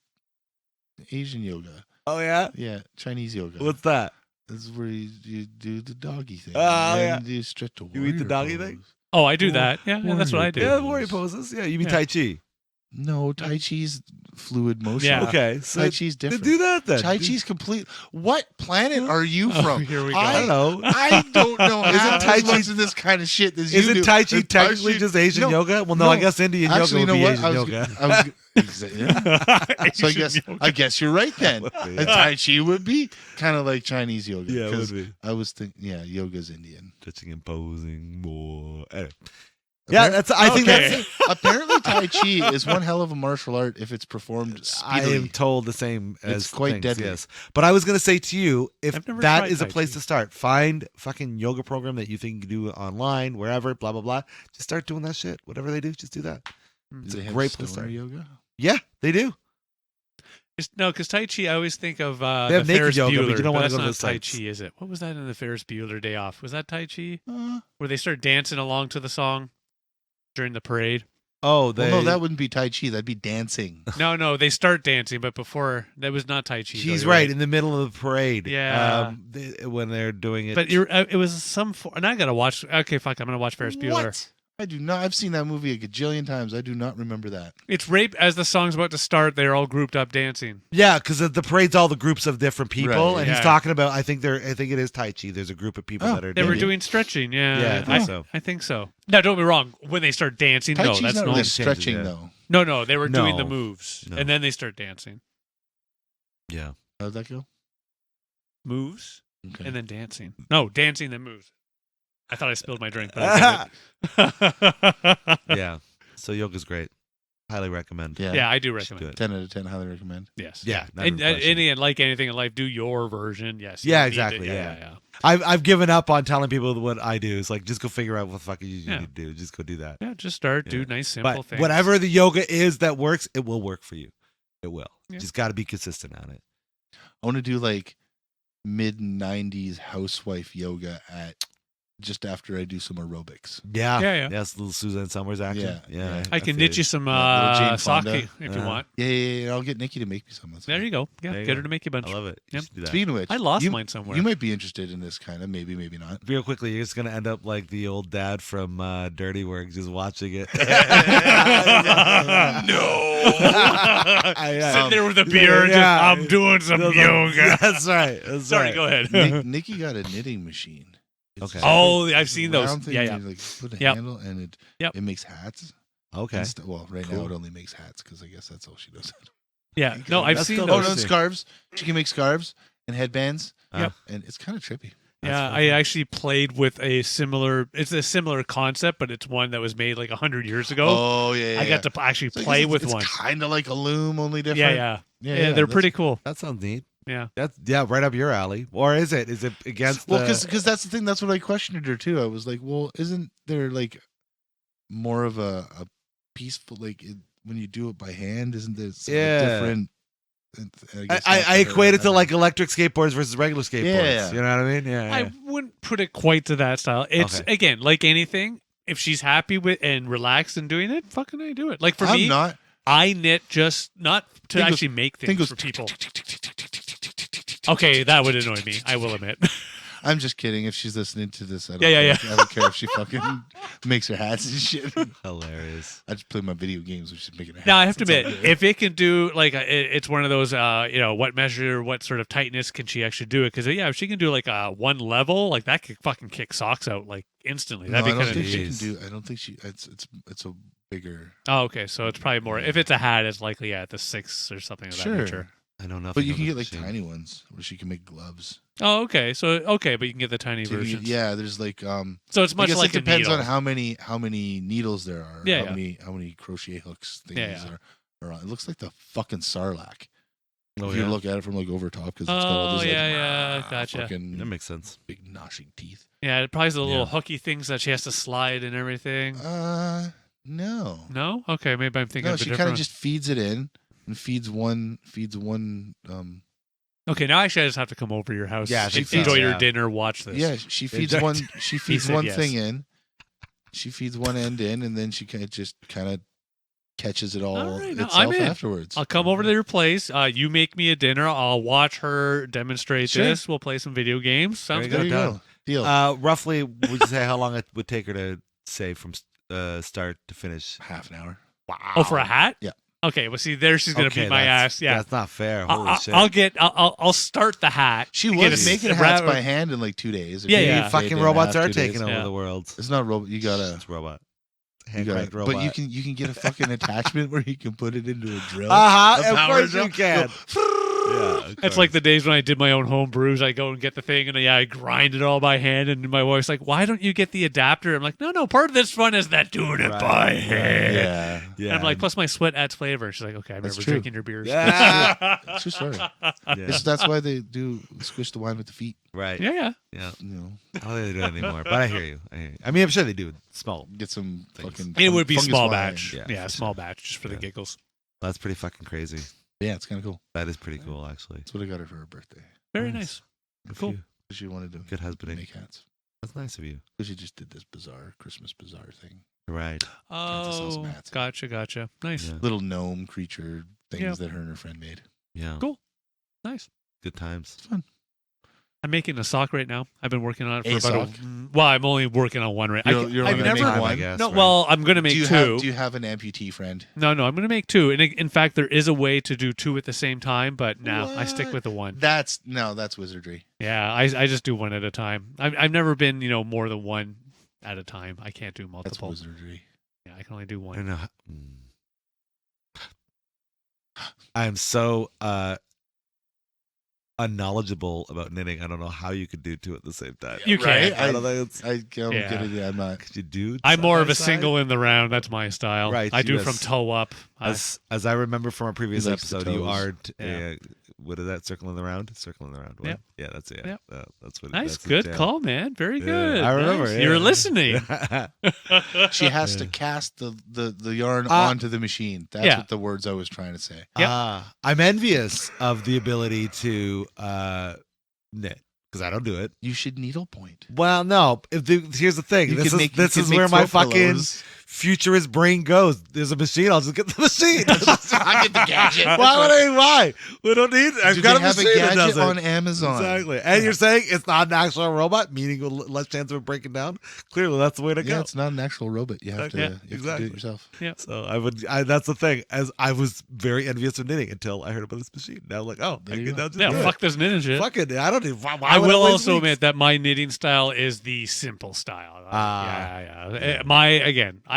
Asian yoga. Oh yeah. Yeah, Chinese yoga. What's that? This is where you do the doggy thing. Oh, and then you stretch the You eat the warrior doggy pose. thing? Oh, I do that. Yeah, that's what I do. Yeah, the warrior poses. Yeah, you mean Yeah. Tai Chi. No, Tai Chi's fluid motion. Yeah. Okay, so Tai Chi's different. do that then. Tai Chi's complete. What planet are you from? here we go. I don't know. I don't know Isn't half Tai as Chi- much of this kind of shit as you Isn't do. Tai Chi And technically Chi- just Asian no, yoga? Well, no, I no. guess Indian Actually, yoga would you know be what? Asian yoga. So Asian yoga. I guess you're right then. Yeah. And Tai Chi would be kind of like Chinese yoga. Yeah, it would 'cause be. I was thinking, yeah, yoga's Indian. Touching and posing more. Anyway. Yeah, that's. I think Okay. that's. Apparently, Tai Chi is one hell of a martial art if it's performed I speedily. am told the same as It's quite things, deadly. Yes, but I was gonna say to you, if I've never that tried is a Tai place Chi. to start, find fucking yoga program that you think you can do online, wherever, blah blah blah. Just start doing that shit. Whatever they do, just do that. Do It's they a have great place to stoner start. yoga? Yeah, they do. No, because Tai Chi, I always think of They the have naked Ferris yoga, but Bueller. you don't wanna that's go to not the Tai sites. Chi, is it? What was that in the Ferris Bueller Day Off? Was that Tai Chi? Uh, Where they start dancing along to the song during the parade? Oh, they. well, no, that wouldn't be Tai Chi. That'd be dancing. No, they start dancing, but before that was not Tai Chi. though, She's you're right in the middle of the parade. Yeah. When they're doing it. But it was some. And I gotta watch. Okay, fuck. I'm gonna watch Ferris Bueller. What? I do not. I've seen that movie a gajillion times. I do not remember that. It's rape. As the song's about to start, they're all grouped up dancing. Yeah, because the parade's all the groups of different people, Right. and Yeah. he's talking about. I think it is Tai Chi. There's a group of people Oh, that are. They were dating. doing stretching. Yeah, Yeah, I think so. I think so. Now, don't be wrong. When they start dancing, Tai no, Chi's that's not no. really changes, stretching yeah. though. No, they were doing the No. moves, No. and then they start dancing. Yeah. How'd that go? Moves Okay. and then dancing. No, dancing then moves. I thought I spilled my drink, but I didn't. Yeah. So yoga's great. Highly recommend. Yeah. Yeah, I do You should do recommend. it. 10 out of 10. Highly recommend. Yes. Yeah, not And even a question. any like anything in life, do your version. Yes. Yeah, you need exactly, it. yeah. I've given up on telling people what I do. It's like just go figure out what the fuck you Yeah. need to do. Just go do that. Yeah, just start. Do Yeah. nice, simple But things. whatever the yoga is that works, it will work for you. It will. Yeah. Just got to be consistent on it. I want to do like mid 90s housewife yoga at just after I do some aerobics. Yeah. Yeah. Yes, little Suzanne Summers action. Yeah, Yeah. yeah. I can feel knit you you. some Yeah, little Jane sake Fonda. if you want. Yeah. I'll get Nikki to make me some. That's There fine. you go. Yeah, There you get go. her to make you a bunch. I love it. You Yep. should do that. Speaking of which, I lost you, mine somewhere. You might be interested in this kind of, maybe not. Real quickly, you're just gonna end up like the old dad from Dirty Work, just watching it. No. I- Sitting there with a beer, and Yeah. just, I'm doing some yoga. That's right. That's Sorry, right. go ahead. Nikki got a knitting machine. Okay. Oh, I've seen those. round thing Yeah, you, yeah. Like put a Yep. handle and Yep. it makes hats. Okay. Well, right Cool. now it only makes hats because I guess that's all she does. Yeah, no, I've That's seen still those. Oh, no, Interesting. scarves. She can make scarves and headbands. Yep. And it's kind of trippy. Yeah, I actually played with a similar. It's a similar concept, but it's one that was made like 100 years ago. Oh yeah. I got to actually So I play guess with it's one. kind of like a loom, only different. Yeah, they're that's- pretty cool. That sounds neat. Yeah. That's right up your alley. Or is it? Is it against Well, the? because that's the thing. That's what I questioned her too. I was like, well, isn't there like more of a peaceful when you do it by hand? Isn't there something different? I equate it to like electric skateboards versus regular skateboards. Yeah. You know what I mean? Yeah. I wouldn't put it quite to that style. It's Okay. again like anything. If she's happy with and relaxed and doing it, fucking I do it. Like for I'm me, not. I knit just not to Thing goes- actually make Thing things goes for people. Okay, that would annoy me. I will admit. I'm just kidding. If she's listening to this, I don't Yeah. I don't care if she fucking makes her hats and shit. Hilarious. I just play my video games when she's making her hats. Now I have to That's all admit, good. if it can do like it's one of those, what measure, what sort of tightness can she actually do it? Because if she can do like one level, like that could fucking kick socks out like instantly. No, That'd I be don't kind think of she can Jeez. do. I don't think she. It's a bigger. Oh, okay. So it's probably more. If it's a hat, it's likely at the 6 or something of that nature. Sure, I know nothing. but you of can this get like machine. tiny ones where she can make gloves. Oh, okay. So but you can get the tiny So you can get- versions. yeah, there's like So it's I much guess like it depends a on needle. how many needles there are. Yeah, how yeah. many crochet hooks things Yeah. are on. It looks like the fucking Sarlacc. Oh, if you yeah. look at it from like over top because it's got all Oh those like yeah, gotcha. fucking That makes sense. big gnashing teeth. Yeah, it probably has the little Yeah. hooky things that she has to slide and everything. No. No, okay, maybe I'm thinking No, of a she different. kind of just feeds it in and feeds one Okay, now actually I just have to come over to your house. Yeah, I think so, enjoy your yeah. dinner, watch this. Yeah, she feeds does. one. She feeds said one yes. thing in. She feeds one end in, and then she kind of catches it all All right, no, itself I'm in. afterwards. I'll come over to your place. You make me a dinner. I'll watch her demonstrate Sure. this. We'll play some video games. Sounds There There good. you Done. go. Deal. Roughly, would you say how long it would take her to say from start to finish? Half an hour. Wow. Oh, for a hat? Yeah. Okay. Well, see, there she's gonna beat my ass. Yeah. That's not fair. Holy shit. I'll start the hat. She Get was a making s- hats ra- by hand in like 2 days. or Yeah, maybe yeah. a day, Fucking day and a robots half, are 2 days. taking over Yeah. the world. It's not robot. You gotta. It's robot. You Hand gotta cranked robot. but you can get a fucking attachment where you can put it into a drill. Uh-huh. A Of power course drill. you can. Yeah. That's like the days when I did my own home brews. I go and get the thing, and I grind it all by hand. And my wife's like, "Why don't you get the adapter?" I'm like, "No. Part of this fun is that doing it Right, by right. hand." Yeah. Yeah. And I'm like, plus my sweat adds flavor. She's like, "Okay, I That's remember true. drinking your beers." Yeah. True story. Yeah. That's why they do squish the wine with the feet. Right. yeah. Yeah. You know, I don't think they do it anymore, but I hear you. I mean, I'm sure they do. Small. get some Things. fucking. It would be fungus small wine. batch. Yeah, Yeah, for small sure. batch, just for the Yeah. giggles. That's pretty fucking crazy. Yeah, it's kind of cool. That is pretty cool, actually. That's what I got her for her birthday. Very Nice. nice. Good Cool. for you. She wanted to Good husbanding. make hats. That's nice of you. So she just did this bizarre Christmas bazaar thing. Right. to sell some Oh, hats. gotcha. Nice. Yeah. Little gnome creature things Yeah. that her and her friend made. Yeah. Cool. Nice. Good times. It's fun. I'm making a sock right now. I've been working on it for A about sock? well, I'm only working on one right. You're I've only never. making I one? guess, No, right? well, I'm going to make two. Do you have an amputee friend? No, I'm going to make two. And in fact, there is a way to do two at the same time, but no, I stick with the one. That's wizardry. Yeah, I just do one at a time. I've never been, more than one at a time. I can't do That's multiple. wizardry. Yeah, I can only do I one. don't know. I'm so unknowledgeable about knitting. I don't know how you could do two at the same time. You Right? can. I don't think it's. I don't Yeah. get it. Yeah, I'm not. Could you do? I'm more side of by a side? single in the round. That's my style. Right, I do yes. from toe up. As I remember from our previous He likes the episode, you toes. are Yeah. what is that? Circling the round. Circling the round. What? Yep. Yeah, that's it. Yep. That's what. Nice, that's the good jam. call, man. Very Yeah, good. I remember, Nice. yeah. You're listening. She has to cast the yarn Ah. onto the machine. That's Yeah. what the words I was trying to say. Yep. I'm envious of the ability to knit because I don't do it. You should needlepoint. Well, no. Here's the thing. You This can is make- you this can is make where my throw fucking pillows. futurist brain goes. There's a machine. I'll just get the machine. I get the gadget. Why? We don't need. I've Do got they a have machine a that does gadget it. on Amazon? Exactly. And you're saying it's not an actual robot, meaning less chance of it breaking down? Clearly, that's the way to Yeah, go. it's not an actual robot. You have to, Yeah, you have to exactly. do it yourself. So that's the thing. As I was very envious of knitting until I heard about this machine. Now I'm like, oh, There I you can go. now just Yeah, do fuck this knitting shit. it. Fuck it. I don't need. Why I would will waste also weeks? admit that my knitting style is the simple style.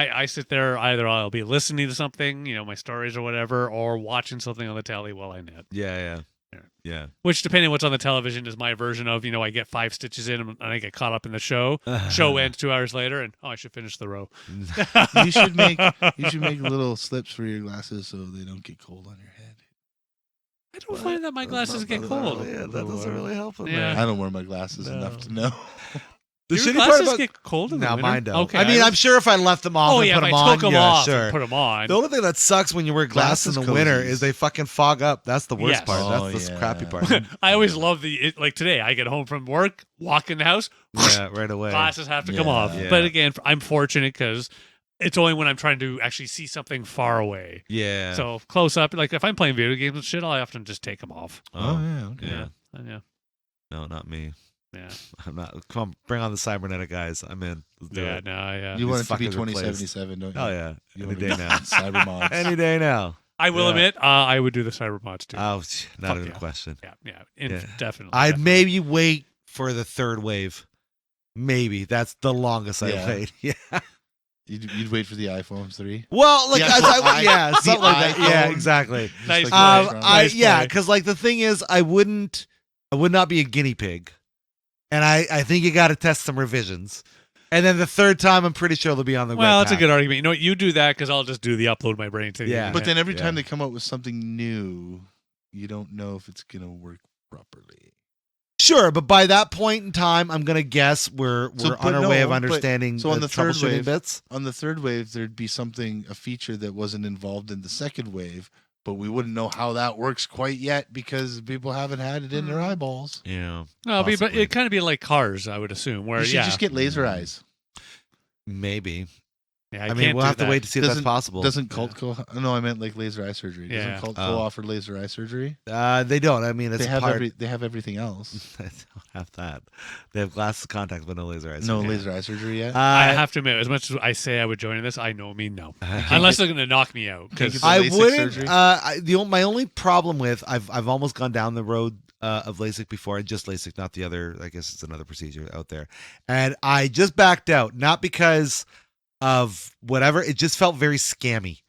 I sit there, either I'll be listening to something, my stories or whatever, or watching something on the telly while I knit. Yeah. Which, depending on what's on the television, is my version of, I get 5 stitches in and I get caught up in the show. Show ends 2 hours later, and I should finish the row. You should make little slips for your glasses so they don't get cold on your head. I don't find that my glasses get cold. Yeah, that doesn't really help. It, Yeah. man. I don't wear my glasses enough to know. The Your shitty part glasses about get cold in the no, winter? mine don't. Okay, I mean, I'm sure if I left them off Oh and yeah, put if them I on, took them yeah, off sure. and put them on. The only thing that sucks when you wear glasses in the Glasses winter cozies. is they fucking fog up. That's the worst Yes. part. Oh, That's the yeah. crappy part. I always love like today. I get home from work, walk in the house, Yeah, right away. glasses have to come Yeah. off. Yeah. But again, I'm fortunate because it's only when I'm trying to actually see something far away. Yeah. So close up, like if I'm playing video games and shit, I often just take them off. Oh, yeah. Okay. yeah. Yeah. No, not me. Yeah. I'm not. Come on, bring on the cybernetic guys. I'm in. Let's do Yeah. it. No. Yeah. You want it to be fuckers are placed. 2077, don't you? Oh yeah. You Any want day to be now. Cyber mods. Any day now. I will Yeah. admit, I would do the cyber mods too. Oh, not Fuck even yeah. a question. Yeah. Yeah. Definitely. I'd definitely. maybe wait for the third wave. Maybe that's the longest I've Yeah. wait. Yeah. You'd wait for the iPhone 3. Well, like The yeah, the something like that. Yeah, iPhone. exactly. Nice Just play. like the iPhone. Nice Yeah, play. because like the thing is, I would not be a guinea pig, and I think you got to test some revisions, and then the third time, I'm pretty sure they'll be on the. Well, right that's a path. good argument. You know what? You do that because I'll just do the upload my brain to the Yeah. internet. But then every Yeah. time they come out with something new, you don't know if it's going to work properly. Sure, but by that point in time, I'm gonna guess we're So, on our but way no, of but- understanding so on the third troubleshooting wave- bits. On the third wave, there'd be a feature that wasn't involved in the second wave, but we wouldn't know how that works quite yet because people haven't had it in their eyeballs. Yeah, No, but possibly. it kind of be like cars, I would assume. Where You should just get laser eyes. maybe. yeah, I mean, we'll have to wait to see if that's possible. Doesn't Cult go? No, I meant like laser eye surgery. Yeah. Doesn't Cult Oh. go offer laser eye surgery? They don't. I mean, it's They have part. they have everything else. They don't have that. They have glasses, contacts, but no laser eyes. No Yeah. laser eye surgery yet. I have to admit, as much as I say I would join this, I know me no, unless they're going to knock me out. Can't 'cause- get the I LASIK wouldn't. surgery? My only problem with I've almost gone down the road of LASIK before. I just LASIK, not the other. I guess it's another procedure out there, and I just backed out. Not because of whatever. It just felt very scammy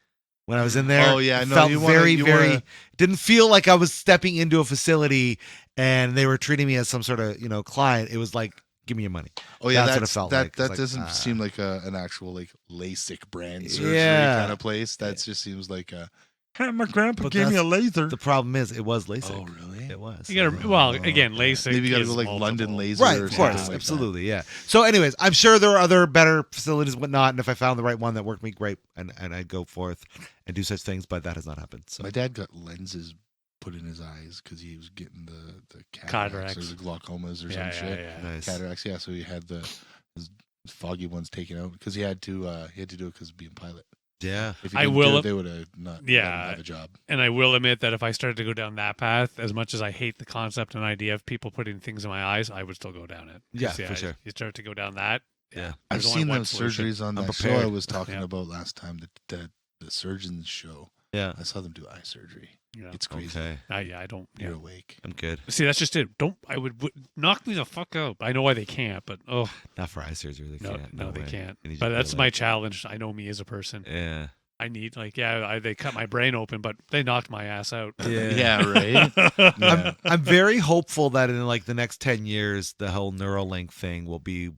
when I was in there. Oh, yeah, it no, felt you wanna- very, you very. wanna- Didn't feel like I was stepping into a facility and they were treating me as some sort of client. It was like, give me your money. Oh yeah, That's what it that's, felt that like. It's that like, doesn't seem like an actual like LASIK brand surgery Yeah. kind of place. That just seems like a. Hey, my grandpa But gave me a that's- laser. The problem is, it was LASIK. Oh really? It was. You gotta, well, again, LASIK. Maybe you got to is go like multiple. London Laser. Right, or of something course, like that. absolutely, yeah. So, anyways, I'm sure there are other better facilities, and whatnot, and if I found the right one that worked me, great, and I'd go forth and do such things. But that has not happened. So, My dad got lenses put in his eyes because he was getting the cataracts or Cataracts. the glaucomas or Yeah, some yeah, shit. yeah. nice. Cataracts, yeah. So he had his foggy ones taken out because he had to do it because of being pilot. Yeah. If you I didn't will- do it, they would have not let him have a job. And I will admit that if I started to go down that path, as much as I hate the concept and idea of people putting things in my eyes, I would still go down it. 'Cause, Yeah, for sure. You start to go down that. Yeah. I've there's only seen one those solution. surgeries on I'm that show I prepared. was talking Yeah. about last time, the surgeon's show. Yeah. I saw them do eye surgery. Yeah. It's crazy. Okay. I don't. You're Yeah. awake. I'm good. See, that's just it. I would knock me the fuck out. I know why they can't, but Not for eye surgery. They no, can't. no, they way. can't. They need you But to be that's like- my challenge. I know me as a person. Yeah. I need they cut my brain open, but they knocked my ass out. Yeah, right. Yeah. I'm very hopeful that in like the next 10 years, the whole Neuralink thing will be,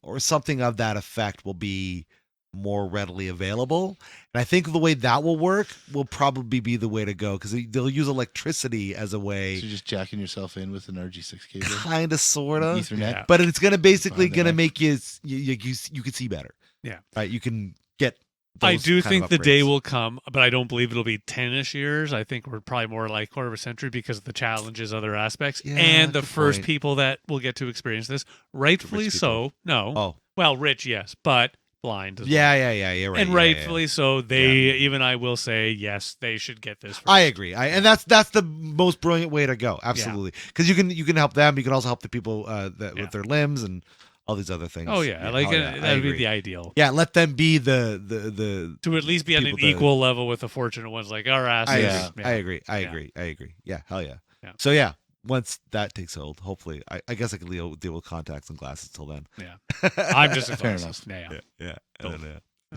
or something of that effect will be more readily available. And I think the way that will work will probably be the way to go because they'll use electricity as a So way, you're just jacking yourself in with an RG6 cable, kind of, sort of. Ethernet. Yeah. But it's going to basically Behind the going to neck. make you can see better. Yeah. Right. You can get. I those do kind think of the day upgrades. will come, but I don't believe it'll be 10-ish years. I think we're probably more like quarter of a century because of the challenges, other aspects, Yeah, and the good first point. people that will get to experience this. Rightfully rich so. No. Oh. Well, rich, yes, but blind as well. Yeah. You're right. And yeah, rightfully so. They even I will say yes, they should get this. First. I agree. And that's the most brilliant way to go. Absolutely, because you can help them. You can also help the people with their limbs and all these other things. Oh yeah, I that would be agree. the ideal. Yeah, let them be the. To at least be on an people to- equal level with the fortunate ones like our asses. I agree. I agree. Yeah, hell yeah. Yeah. So yeah, once that takes hold, hopefully, I guess I can deal with contacts and glasses till then. Yeah. I'm just a Fair glasses. Yeah. Yeah. Both.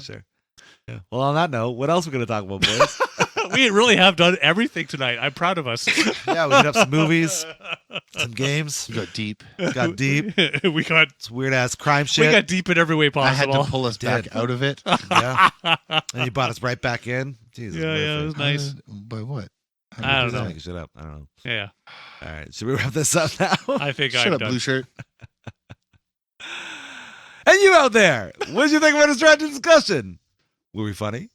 Sure. Yeah. Well, on that note, what else are we going to talk about, boys? We really have done everything tonight. I'm proud of us. Yeah, we hit up some movies, some games, You got deep. got deep. we got It's weird ass crime shit. got deep in every way I had possible. to pull us back Did. out of it. Yeah. And you brought us right back in. Jesus. Yeah, it was Murphy. nice. By what? How did I we don't do know. that? Making shit up. I don't know. Yeah, All right. Should we wrap this up now? I think Shut I'm up, done. blue shirt. And you out there, what did you think of our distracted discussion? Were we funny?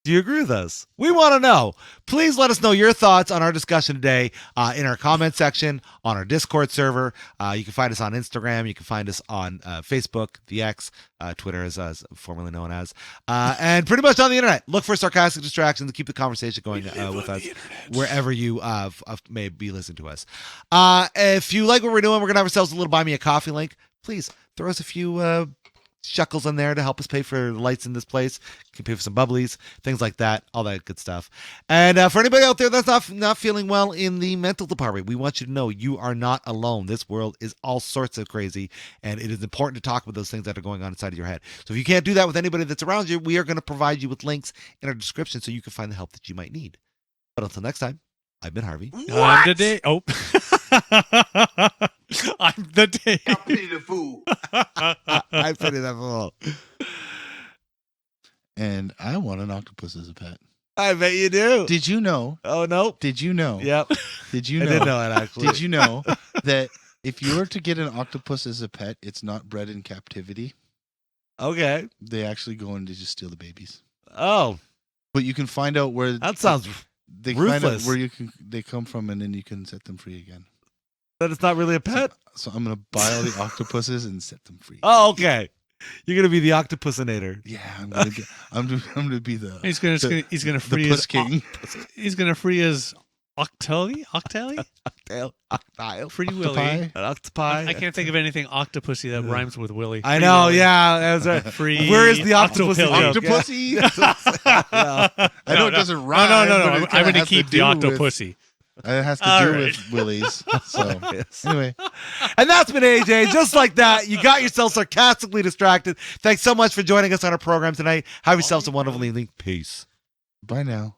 Do you agree with us? We want to know. Please let us know your thoughts on our discussion today in our comment section on our Discord server. You can find us on Instagram. You can find us on Facebook, the X, Twitter as formerly known as, and pretty much on the internet. Look for Sarcastic Distractions to keep the conversation going with us wherever you may be listening to us. If you like what we're doing, we're going to have ourselves a little Buy Me a Coffee link. Please throw us a few shekels in there to help us pay for the lights in this place. You can pay for some bubblies, things like that, all that good stuff. And for anybody out there that's not feeling well in the mental department, we want you to know you are not alone. This world is all sorts of crazy, and it is important to talk about those things that are going on inside of your head. So if you can't do that with anybody that's around you, we are going to provide you with links in our description so you can find the help that you might need. But until next time, I've been Harvey. I'm the day. Oh, I'm the day. Pity the fool. I pity that fool. And I want an octopus as a pet. I bet you do. Did you know? Oh, no. Did you know? Yep. Did you I know? didn't know it, actually. Did you know that if you were to get an octopus as a pet, it's not bred in captivity? Okay. They actually go and they just steal the babies. Oh, But you can find out where that sounds they find out ruthless. where they come from, and then you can set them free again. that it's not really a pet. So I'm gonna buy all the octopuses and set them free. Oh, okay. You're gonna be the octopusinator. Yeah, I'm gonna be the He's gonna free the his puss king. he's gonna free his Octali Octile. Free Willy. Octopi? An octopi. I can't think of anything octopusy that rhymes with Willy. I Free know. Willy. Yeah, that's right. Free. Where is the octopus? Octopilly. joke? Octopussy. Well, I know it doesn't rhyme. No. but it I'm kinda going to has keep the do with- octopussy. It has to All do right. with willies. So yes. anyway, And that's been AJ. Just like that, you got yourself sarcastically distracted. Thanks so much for joining us on our program tonight. Have yourselves a wonderful evening. Peace. bye now.